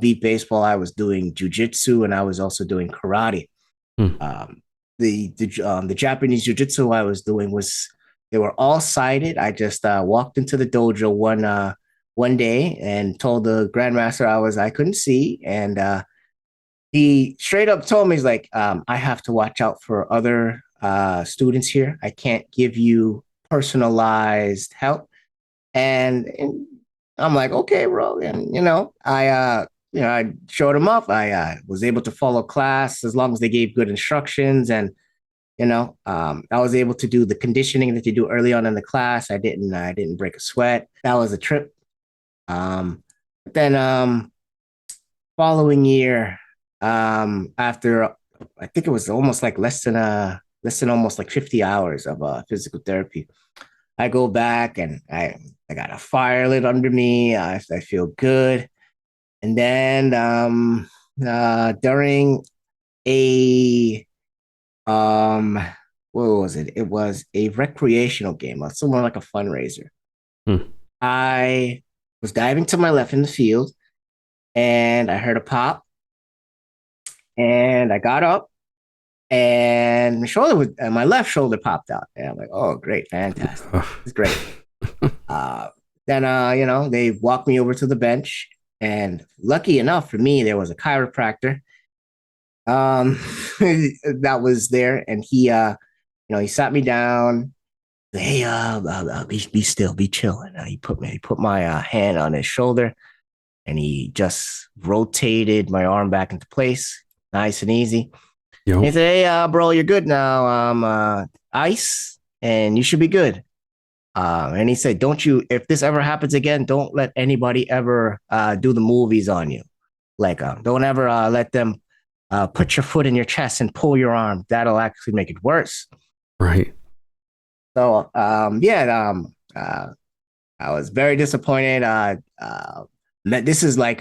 beat baseball. I was doing jujitsu and I was also doing karate. The Japanese jiu-jitsu I was doing they were all sided. I just walked into the dojo one day and told the grandmaster I couldn't see, and he straight up told me, he's like, I have to watch out for other students here. I can't give you personalized help. And I'm like, okay, bro. And I showed him up. I was able to follow class as long as they gave good instructions, and I was able to do the conditioning that you do early on in the class. I didn't break a sweat. That was a trip. But then following year, after I think it was almost like less than almost like 50 hours of physical therapy, I go back and I got a fire lit under me. I feel good. And then during a um what was it? It was a recreational game, somewhere like a fundraiser. Hmm. I was diving to my left in the field and I heard a pop and I got up and my left shoulder popped out. And I'm like, oh, great, fantastic. It's great. Uh, then they walked me over to the bench, and lucky enough for me, there was a chiropractor um, that was there, and he sat me down. Hey, be still, be chill. And he put my hand on his shoulder, and he just rotated my arm back into place, nice and easy. Yo. He said, "Hey, bro, you're good now. Ice, and you should be good." And he said, "Don't you? If this ever happens again, don't let anybody ever do the movies on you. Like, don't ever let them put your foot in your chest and pull your arm. That'll actually make it worse." Right. So, I was very disappointed. This is like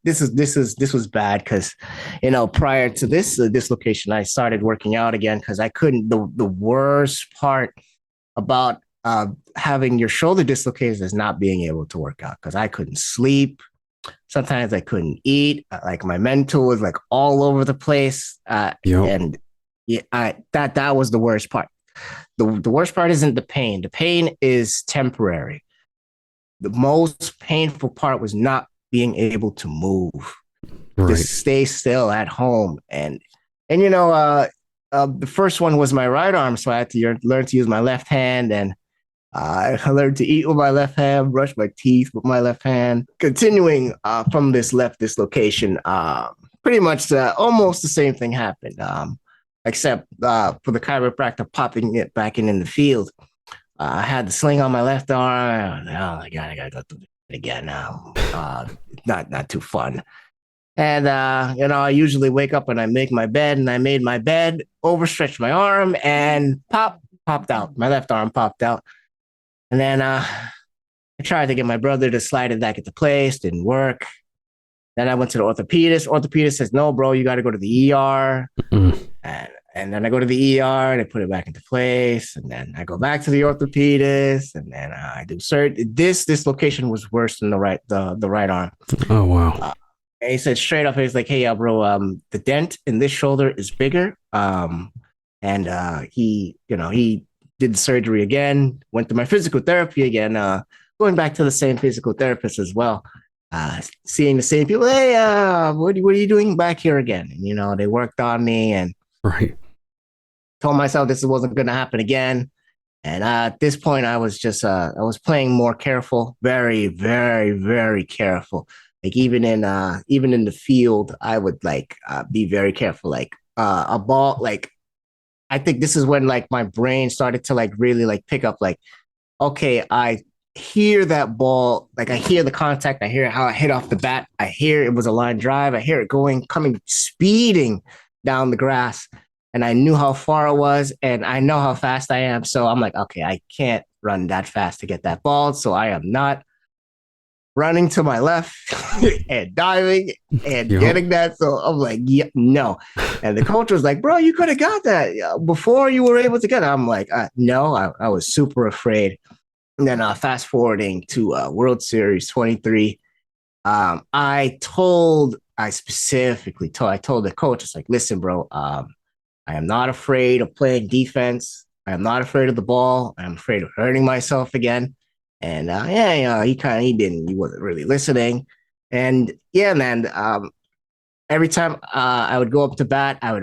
this was bad because prior to this dislocation, I started working out again because I couldn't. The worst part about having your shoulder dislocated is not being able to work out because I couldn't sleep. Sometimes I couldn't eat. Like my mental was like all over the place, Yo. and that was the worst part. The worst part isn't the pain. The pain is temporary. The most painful part was not being able to move, Right. just stay still at home. And the first one was my right arm, so I had to learn to use my left hand, and I learned to eat with my left hand, brush my teeth with my left hand. Continuing from this left dislocation, pretty much almost the same thing happened, except for the chiropractor popping it back in the field. I had the sling on my left arm. Oh my God, I gotta go through it again now. Not too fun. And I usually wake up and I make my bed, and I made my bed, overstretched my arm, and popped out. My left arm popped out. And then I tried to get my brother to slide it back into place, didn't work. Then I went to the orthopedist. Orthopedist says, "No, bro, you got to go to the ER." Mm. And then I go to the ER, they put it back into place. And then I go back to the orthopedist, and then I do surgery. This dislocation was worse than the right arm. Oh wow. And he said straight up, he's like, "Hey, bro, the dent in this shoulder is bigger." And he did the surgery again, went to my physical therapy again, going back to the same physical therapist as well, seeing the same people. Hey, what are you doing back here again? And they worked on me, and Right. told myself this wasn't going to happen again. And at this point, I was just I was playing more careful, very, very, very careful. Like even in the field, I would like be very careful. Like a ball, like I think this is when like my brain started to like really like pick up like, okay, I hear that ball, like I hear the contact, I hear how I hit off the bat, I hear it was a line drive, I hear it coming speeding down the grass, and I knew how far it was, and I know how fast I am. So I'm like, okay, I can't run that fast to get that ball, so I am not running to my left and diving and getting that. So I'm like, yeah, no. And the coach was like, bro, you could have got that before you were able to get it. I'm like, no, I was super afraid. And then fast forwarding to World Series 23, I told the coach, it's like, listen, bro, I am not afraid of playing defense. I am not afraid of the ball. I'm afraid of hurting myself again. And he wasn't really listening. And yeah, man, every time I would go up to bat, I would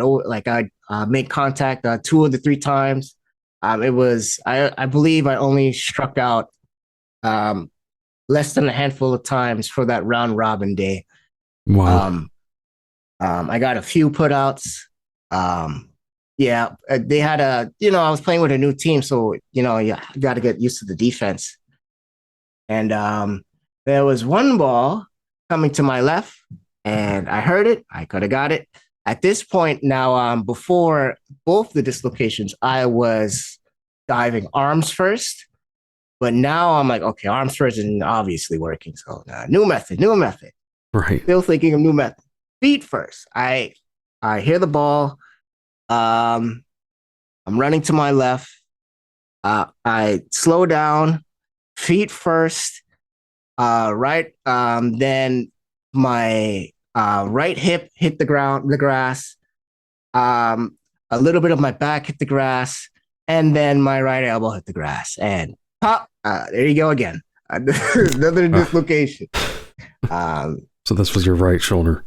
make contact 2 of the 3 times. I believe I only struck out less than a handful of times for that round robin day. Wow. Um, I got a few putouts. Yeah, they had I was playing with a new team, so you got to get used to the defense. And there was one ball coming to my left, and I heard it. I could have got it. At this point now, before both the dislocations, I was diving arms first. But now I'm like, okay, arms first isn't obviously working. So new method, new method. Right. Still thinking of new method. Feet first. I hear the ball. I'm running to my left. I slow down. Feet first. Right. Then my right hip hit the grass. A little bit of my back hit the grass, and then my right elbow hit the grass, and pop. There you go again. Another dislocation. So this was your right shoulder.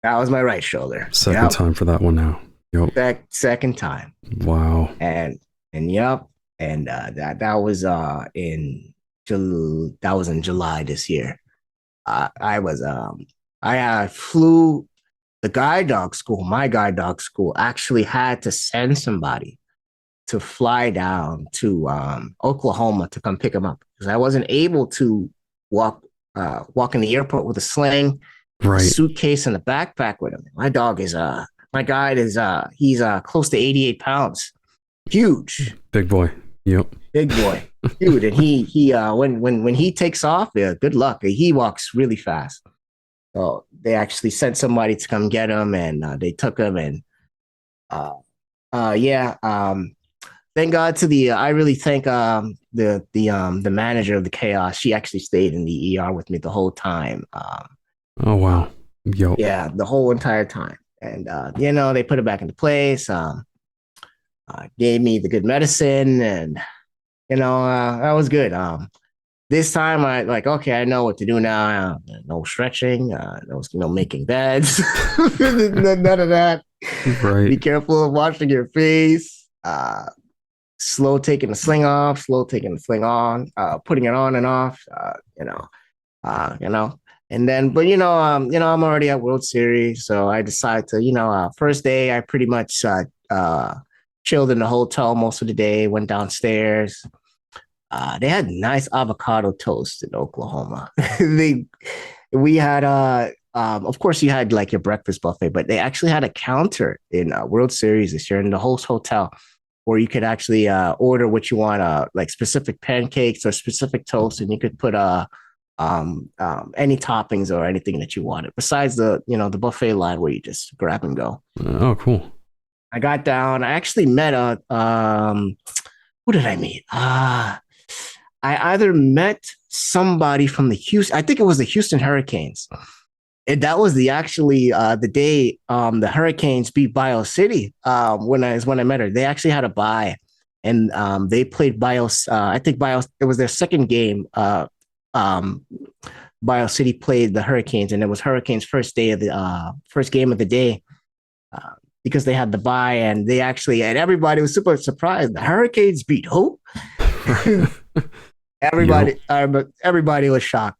That was my right shoulder. Second time for that one now. Yep. Second time. Wow. And yep. And that was in July this year. I flew the guide dog school. My guide dog school actually had to send somebody to fly down to Oklahoma to come pick him up because I wasn't able to walk in the airport with a sling, right, a suitcase, and a backpack with him. My guide is he's close to 88 pounds, huge, big boy. Yep, big boy, dude. And he when he takes off, good luck. He walks really fast. So they actually sent somebody to come get him, and they took him, and thank God to I really thank the manager of the Chaos. She actually stayed in the ER with me the whole time. Oh wow. Yo. Yeah, the whole entire time. And they put it back into place. Gave me the good medicine, and that was good. This time I okay, I know what to do now. No stretching, no making beds. None of that. Right. Be careful of washing your face. Slow taking the sling off, slow taking the sling on, putting it on and off, and then, but I'm already at World Series, so I decided to, first day I pretty much chilled in the hotel most of the day, went downstairs. They had nice avocado toast in Oklahoma. We had of course you had like your breakfast buffet, but they actually had a counter in World Series this year in the host hotel, where you could actually order what you want, like specific pancakes or specific toast, and you could put any toppings or anything that you wanted, besides the buffet line where you just grab and go. Oh, cool. I got down. I actually met who did I meet? I either met somebody from I think it was the Houston Hurricanes. That was the day the Hurricanes beat Bio City when I met her. They actually had a bye, and they played I think it was their second game. Bio City played the Hurricanes, and it was Hurricanes' first game of the day because they had the bye, and and everybody was super surprised. The Hurricanes beat who? Everybody was shocked.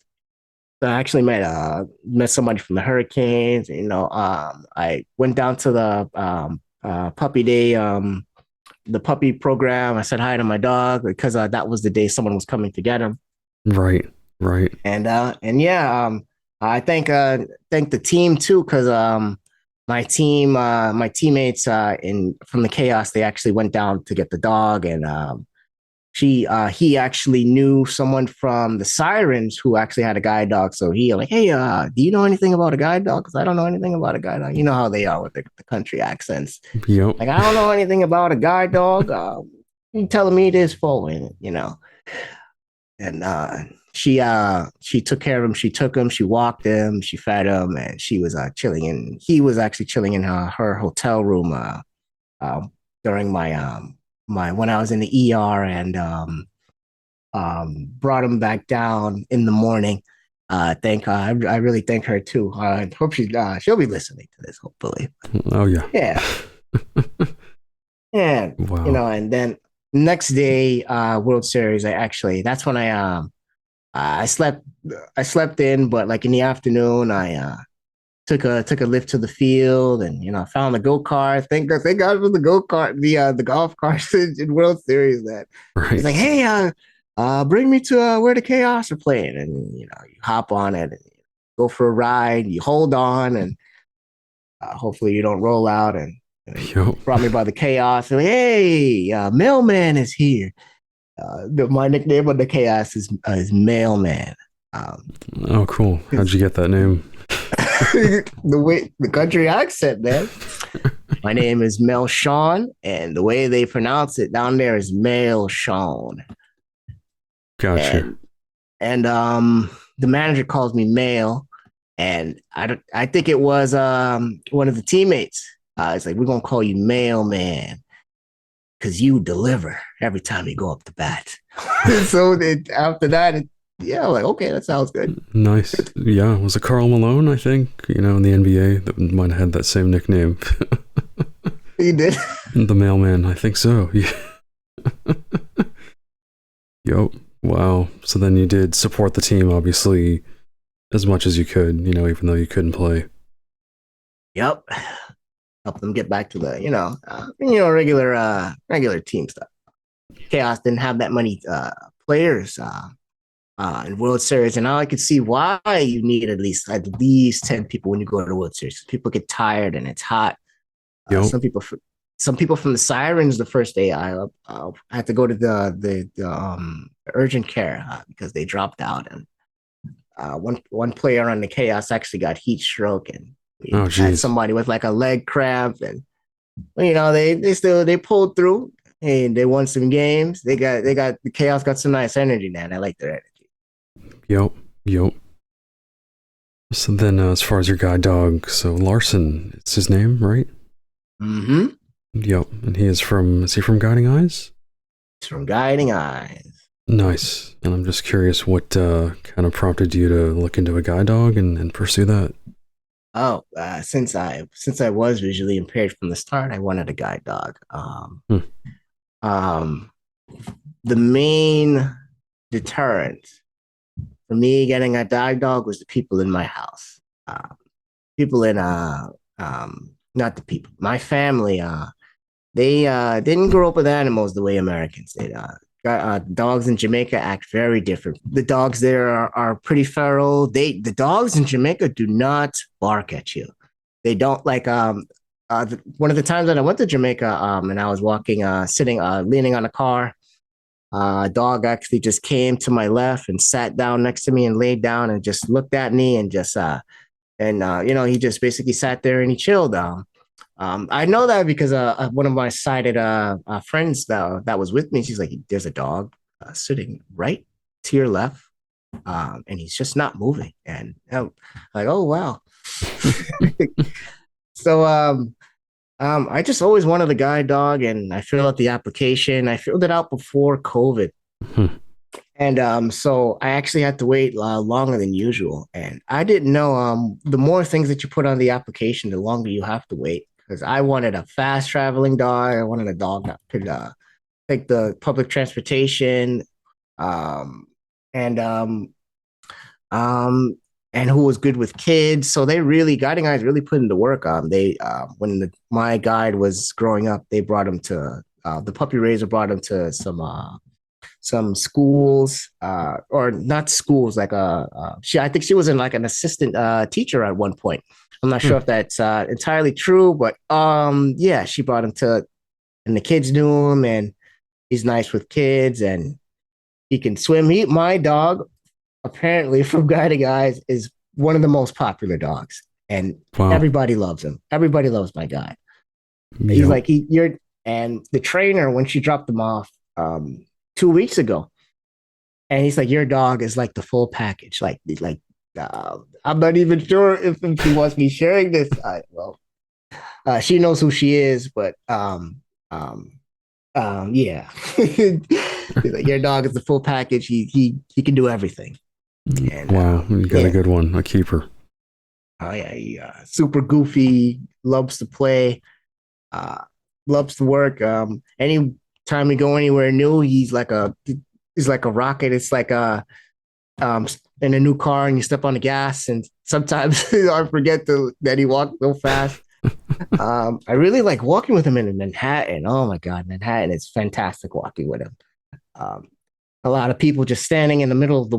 So I actually met somebody from the Hurricanes. I went down to the puppy day, the puppy program. I said hi to my dog because that was the day someone was coming to get him. Right. And I thank the team too, because my teammates from the Chaos, they actually went down to get the dog, and he actually knew someone from the Sirens who actually had a guide dog. So he hey, do you know anything about a guide dog? Because I don't know anything about a guide dog. You know how they are with the country accents. Yep. I don't know anything about a guide dog. You telling me this for, and she took care of him. She took him. She walked him. She fed him, and she was chilling. He was actually chilling in her hotel room during my when I was in the ER, and brought him back down in the morning. I really thank her too. I hope she'll be listening to this, hopefully. Oh yeah. Yeah. And Wow. and then next day, World Series, that's when I slept in, but like in the afternoon, I took a lift to the field, and found the go kart. Thank God for the go kart, the golf carts in World Series. That he's like, Right. hey, bring me to where the Chaos are playing, and you hop on it and go for a ride. You hold on, and hopefully you don't roll out. And Yo. brought me by the Chaos. And like, hey, Mailman is here. My nickname on the Chaos is Mailman. Um, Oh, cool. How'd you get that name? the country accent, man. My name is Melchion, and the way they pronounce it down there is Melchion. Gotcha. And the manager calls me Mail, and I think it was one of the teammates. It's like, we're gonna call you Mailman because you deliver every time you go up the bat. So after that, yeah, like, okay, that sounds good. Nice. Yeah, was it Carl Malone, I think, in the NBA that might have had that same nickname? You did. The mailman, I think so. Yeah. Yo. Wow. So then you did support the team, obviously, as much as you could, even though you couldn't play. Yep. Help them get back to the regular team stuff. Chaos didn't have that many players in World Series, and now I could see why you need at least 10 people when you go to the World Series. People get tired and it's hot. Uh, Yo. some people some people from the Sirens the first day I had to go to the urgent care because they dropped out, and one player on the Chaos actually got heat stroke, and Oh, we had geez. somebody with like a leg cramp, and they pulled through and they won some games. They got the Chaos got some nice energy, man. I like their energy. Yo. Yo. So then, as far as your guide dog, so Larson, it's his name, right? Mm-hmm. Yep. And is he from Guiding Eyes? It's from Guiding Eyes. Nice. And I'm just curious what kind of prompted you to look into a guide dog and pursue that? Oh, since I was visually impaired from the start, I wanted a guide dog. Hmm. Um, the main deterrent for me getting a guide dog was the people in my house. People in not the people, my family. They didn't grow up with animals the way Americans did. Dogs in Jamaica act very different. The dogs there are pretty feral. The dogs in Jamaica do not bark at you. They don't like one of the times that I went to Jamaica and I was walking sitting leaning on a car. A dog actually just came to my left and sat down next to me and laid down and just looked at me and just he just basically sat there and he chilled. I know that because one of my sighted friends that was with me, she's like, "There's a dog sitting right to your left, and he's just not moving." And I'm like, "Oh wow!" So I just always wanted a guide dog, and I filled out the application. I filled it out before COVID, Hmm. and so I actually had to wait longer than usual. And I didn't know the more things that you put on the application, the longer you have to wait. Because I wanted a fast traveling dog. I wanted a dog that could take the public transportation, um, and um, and who was good with kids. So they really guiding eyes really put into work. They when my guide was growing up, they brought him to the puppy raiser brought him to some schools or not schools like she I think she was in like an assistant teacher at one point. I'm not sure Hmm. if that's entirely true, but yeah, she brought him to, and the kids knew him, and he's nice with kids, and he can swim. My dog apparently from Guiding Eyes is one of the most popular dogs, and Wow. everybody loves him. Everybody loves my guy. He's Yep. like you're, and the trainer when she dropped him off 2 weeks ago, and he's like, your dog is like the full package. I'm not even sure if she wants me sharing this. She knows who she is, but yeah. He's like, your dog is the full package. He can do everything. And Wow. You got a yeah, good one, a keeper. oh yeah, super goofy, loves to play. Uh, loves to work. Any time we go anywhere new, he's like a rocket. It's like um in a new car and you step on the gas, and sometimes I forget that he walked so fast. I really like walking with him in Manhattan. Oh my God, Manhattan is fantastic walking with him. Um, a lot of people just standing in the middle of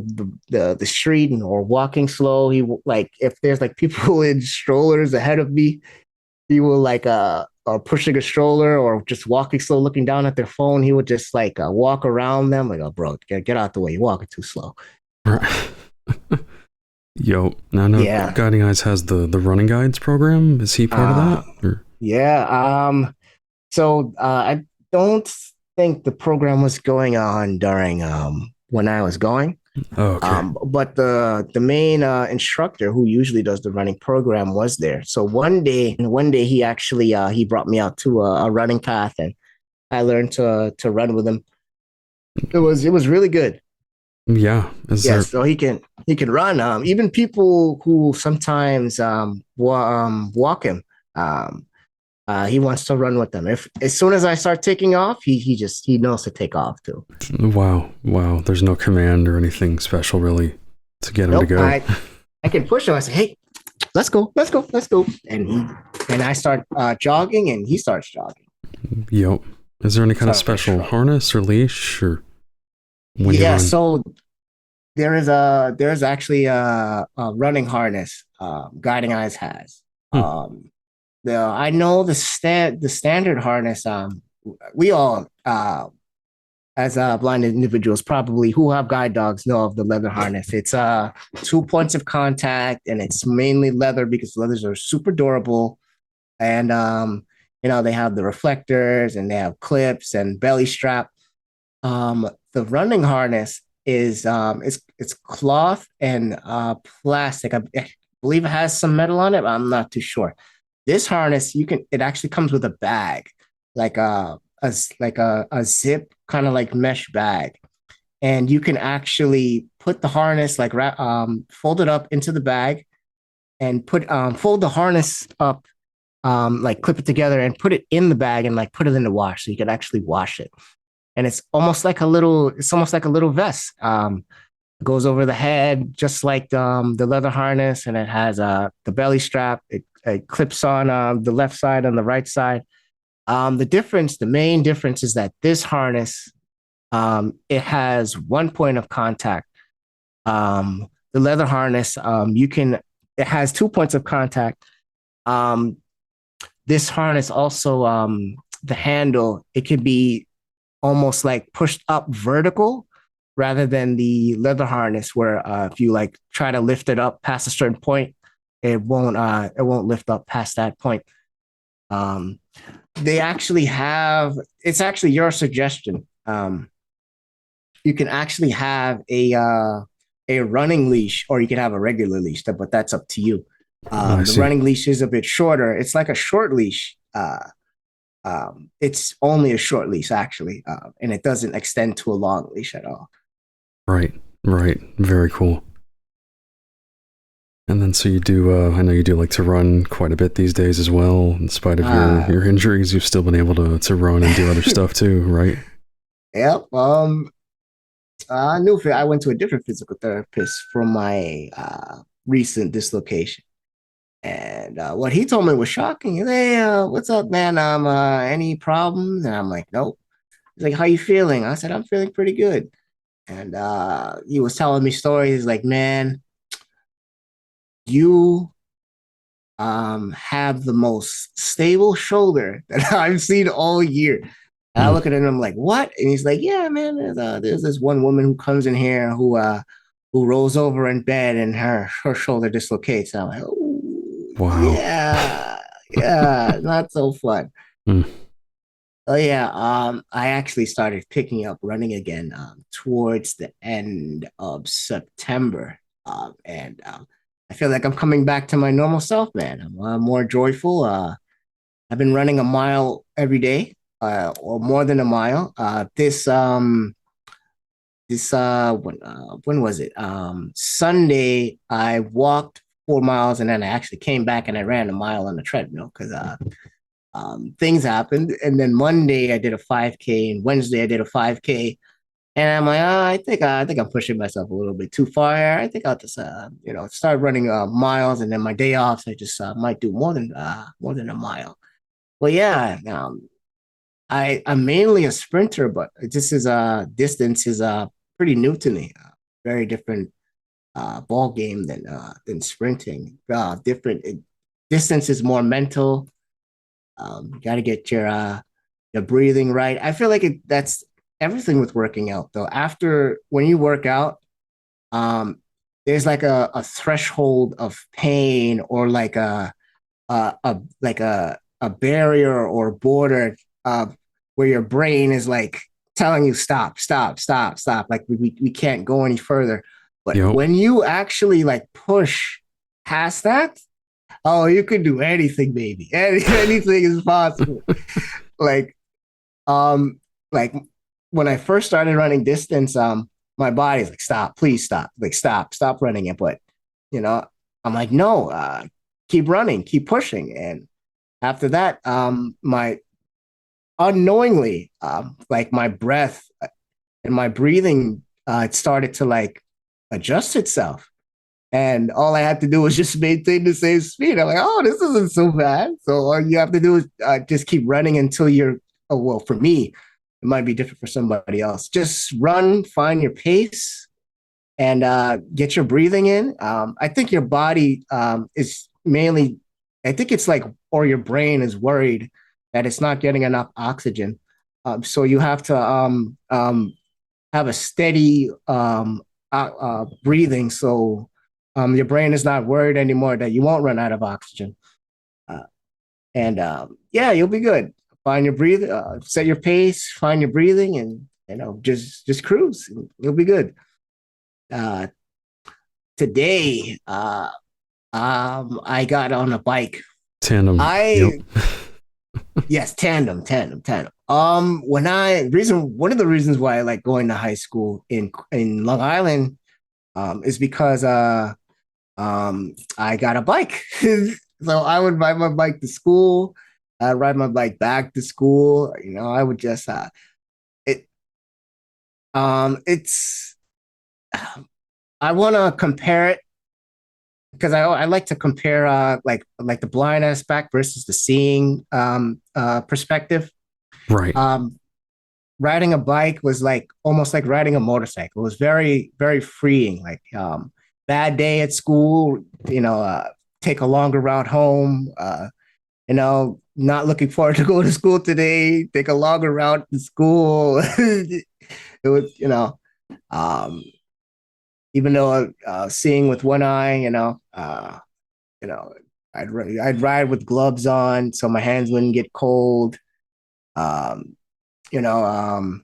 the street and or walking slow. He like if there's like people in strollers ahead of me, he will like pushing a stroller or just walking slow, looking down at their phone. He would just like walk around them. Like, oh, bro, get out the way. You're walking too slow. Right. Yo, now I know Yeah. Guiding Eyes has the running guides program. Is he part of Uh, that? Or? yeah. I don't think the program was going on during when I was going. Oh, okay. But the main instructor who usually does the running program was there. So one day he actually he brought me out to a running path, and I learned to run with him. It was really good. Yeah. Is Yeah, there? so he can run. Even people who sometimes walk him. Um, he wants to run with them. If as soon as I start taking off, he knows to take off too. Wow. Wow. There's no command or anything special really to get him to Nope, go. I can push him. I say, hey, let's go, let's go, let's go, and I start jogging, and he starts jogging. Yo. Is there any kind of Sorry, special shrug. harness or leash or when you Yeah, run? so there is actually a running harness Guiding Eyes has. Hmm. I know the standard harness. We all as blind individuals probably who have guide dogs know of the leather harness. It's 2 points of contact, and it's mainly leather because leathers are super durable. And they have the reflectors and they have clips and belly strap. The running harness is it's cloth and plastic. I believe it has some metal on it, but I'm not too sure. This harness, it actually comes with a bag, like a zip kind of like mesh bag, and you can actually put the harness like fold it up into the bag and put fold the harness up, like clip it together and put it in the bag and like put it in the wash so you could actually wash it. And it's almost like a little vest. It goes over the head just like the leather harness, and it has the belly strap. It clips on the left side and the right side. The main difference is that this harness, it has 1 point of contact. The leather harness, it has 2 points of contact. Um, this harness also, the handle, it could be almost like pushed up vertical rather than the leather harness where if you like try to lift it up past a certain point, it won't lift up past that point. Um, they actually have it's actually your suggestion. You can actually have a running leash, or you can have a regular leash, but that's up to you. I The see. running leash is a bit shorter. It's like a short leash. It's only a short leash actually, and it doesn't extend to a long leash at all. Right. Right. Very cool. And then so you do, I know you do like to run quite a bit these days as well. In spite of Uh, your injuries, you've still been able to run and do other stuff too, right? yep. I went to a different physical therapist for my recent dislocation. And what he told me was shocking. He's like, hey, what's up, man? Any problems? And I'm like, nope. He's like, how you feeling? I said, I'm feeling pretty good. And he was telling me stories like, man, you have the most stable shoulder that I've seen all year. And I Hmm. look at him and I'm like, what? And he's like, yeah, man, there's this one woman who comes in here who rolls over in bed and her shoulder dislocates. And I'm like, oh, Wow. yeah, yeah, not so fun. Hmm. Oh yeah, I actually started picking up running again towards the end of September, and I feel like I'm coming back to my normal self, man. I'm more joyful. I've been running a mile every day, or more than a mile. When was it? Sunday, I walked 4 miles, and then I actually came back and I ran a mile on the treadmill because things happened. And then Monday I did a 5K, and Wednesday I did a 5K. And I'm like, I think I'm pushing myself a little bit too far here. I think I'll just, start running miles, and then my day offs, I just might do more than a mile. Well, yeah, I'm mainly a sprinter, but this is distance is pretty new to me. Very different ball game than sprinting. Different distance is more mental. You got to get your breathing right. I feel like that's everything with working out though. After when you work out, um, there's like a threshold of pain, or like a barrier or border where your brain is like telling you stop, stop, stop, stop. Like we can't go any further. But Yep. when you actually like push past that, oh, you can do anything, baby. Anything is possible. Like um like when I first started running distance, my body's like, stop, please stop, like stop running it. But you know, I'm like, no, keep running, keep pushing. And after that, my unknowingly, like my breath and my breathing, it started to like adjust itself. And all I had to do was just maintain the same speed. I'm like, oh, this isn't so bad. So all you have to do is just keep running until you're, oh, well, for me, it might be different for somebody else. Just run, find your pace, and get your breathing in. I think your body is mainly, I think it's like, or your brain is worried that it's not getting enough oxygen. So you have to have a steady breathing. So your brain is not worried anymore that you won't run out of oxygen. Uh, and yeah, you'll be good. Find your breathing, set your pace, find your breathing, and just cruise. And you'll be good. Uh, Today, I got on a bike. Tandem. Yep. I Yes, tandem. One of the reasons why I like going to high school in Long Island is because I got a bike. So I would ride my bike to school. I ride my bike back to school. I would just it it's I want to compare it because I like to compare like the blind aspect versus the seeing perspective. Right. Um, Riding a bike was like almost like riding a motorcycle. It was very, very freeing. Like bad day at school, take a longer route home. Not looking forward to go to school today. Take a longer route to school. It was, um, even though seeing with one eye, you know, I'd ride with gloves on so my hands wouldn't get cold. Um, you know,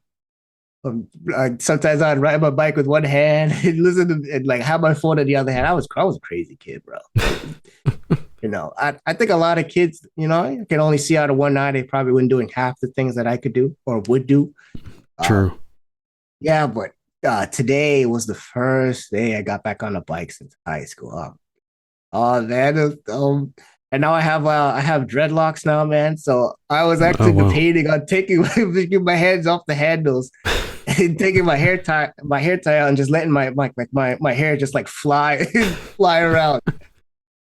sometimes I'd ride my bike with one hand and listen to and like have my phone in the other hand. I was a crazy kid, bro. I think a lot of kids, I can only see out of one eye. They probably weren't doing half the things that I could do or would do. True. Yeah, but today was the first day I got back on a bike since high school. Oh man, and now I have dreadlocks now, man. So I was Oh actually wow. debating on taking my hands off the handles and taking my hair tie out and just letting my hair just like fly fly around.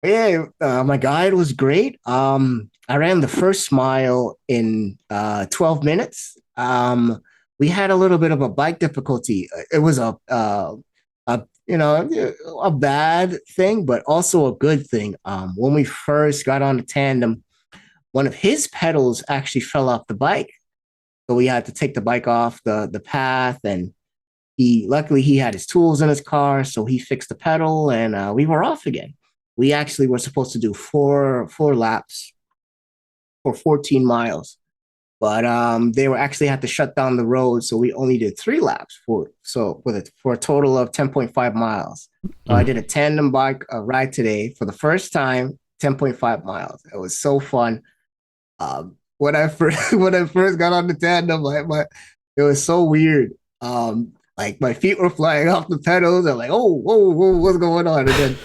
Yeah, my guide was great. I ran the first mile in 12 minutes. We had a little bit of a bike difficulty. It was a bad thing, but also a good thing. When we first got on the tandem, one of his pedals actually fell off the bike, so we had to take the bike off the path. And luckily he had his tools in his car, so he fixed the pedal, and we were off again. We actually were supposed to do four laps for 14 miles, but they were actually had to shut down the road, so we only did 3 laps for a total of 10.5 miles. So I Mm. did a tandem bike ride today for the first time, 10.5 miles. It was so fun. When I first when I first got on the tandem, it was so weird. Like my feet were flying off the pedals. I'm like, oh, whoa, whoa, what's going on? And then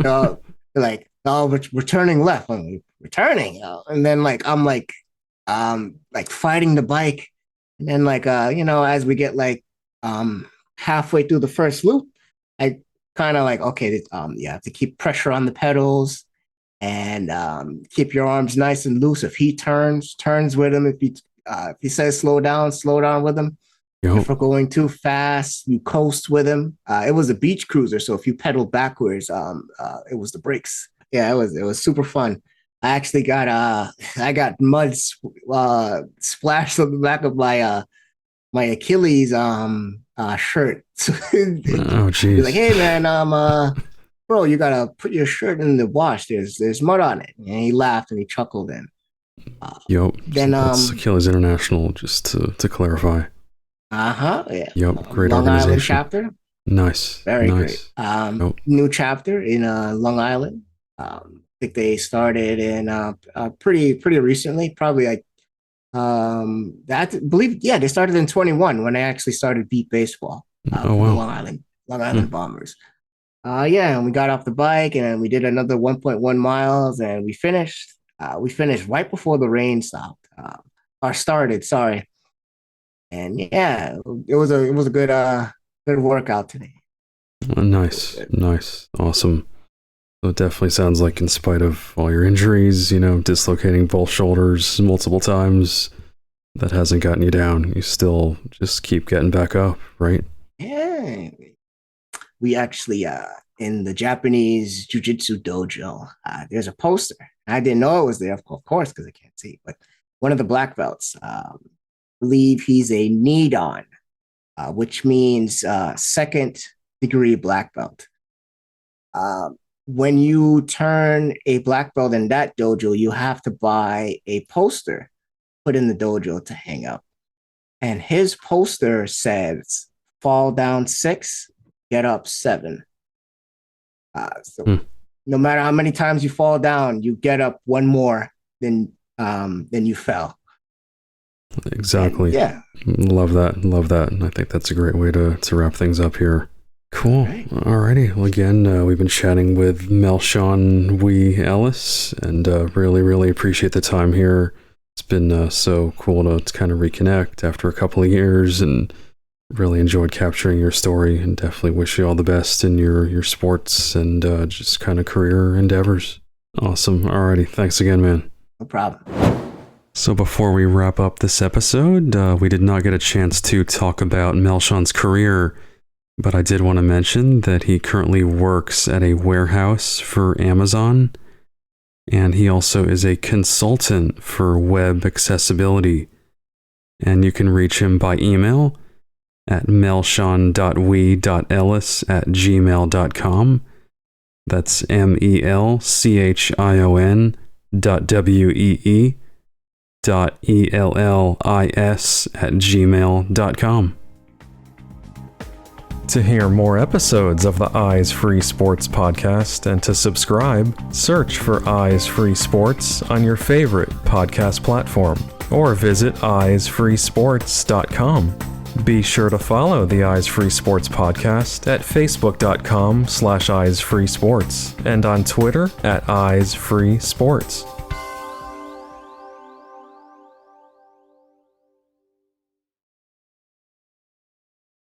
uh, like, oh, we're turning left. I'm like, we're turning, and then like I'm like like fighting the bike. And then as we get halfway through the first loop, I kind of like, okay, you have to keep pressure on the pedals and keep your arms nice and loose. If he turns with him. If he says slow down with him. Yep. If we're going too fast, you coast with him. It was a beach cruiser, so if you pedal backwards, it was the brakes. Yeah, it was super fun. I actually got I got mud splashed on the back of my Achilles shirt. Oh, He's like, jeez. hey man, bro, you gotta put your shirt in the wash. There's mud on it. And he laughed and he chuckled. And Yep. So then that's Achilles International, just to clarify. yeah, Yep. Great Long Island organization. chapter, Nice. very great. Nice. Yep. New chapter in Long Island. I think they started in pretty recently, probably like that believe yeah they started in 21 when they actually started beat baseball Oh, for the wow. Long Hmm. Island Bombers. Yeah, and we got off the bike and we did another 1.1 miles and we finished. We finished right before the rain stopped or started. Sorry, and yeah, it was a good workout today. It was Nice. good. Nice. Awesome. So it definitely sounds like, in spite of all your injuries, dislocating both shoulders multiple times, that hasn't gotten you down. You still just keep getting back up, right? Yeah, we actually in the Japanese Jiu-Jitsu dojo, there's a poster. I didn't know it was there, of course, because I can't see. But one of the black belts, believe he's a Nidon, which means second degree black belt. When you turn a black belt in that dojo, you have to buy a poster put in the dojo to hang up. And his poster says, "Fall down 6, get up 7." So Hmm. no matter how many times you fall down, you get up one more than you fell. And Exactly. yeah, Love that. Love that. And I think that's a great way to wrap things up here. Cool. right. Alrighty. Well, again, we've been chatting with Melchion Wee-Ellis, and really, really appreciate the time here. It's been so cool to kind of reconnect after a couple of years, and really enjoyed capturing your story, and definitely wish you all the best in your sports and just kind of career endeavors. Awesome. Alrighty. Thanks again, man. No problem. So before we wrap up this episode, we did not get a chance to talk about Melchion's career, but I did want to mention that he currently works at a warehouse for Amazon, and he also is a consultant for web accessibility. And you can reach him by email at melchion.wee.ellis@gmail.com. That's melchion.wee.ellis@gmail.com. To hear more episodes of the Eyes Free Sports podcast and to subscribe, search for Eyes Free Sports on your favorite podcast platform or visit eyesfreesports.com. Be sure to follow the Eyes Free Sports podcast at facebook.com/eyesfreesports and on Twitter at Eyes Free Sports.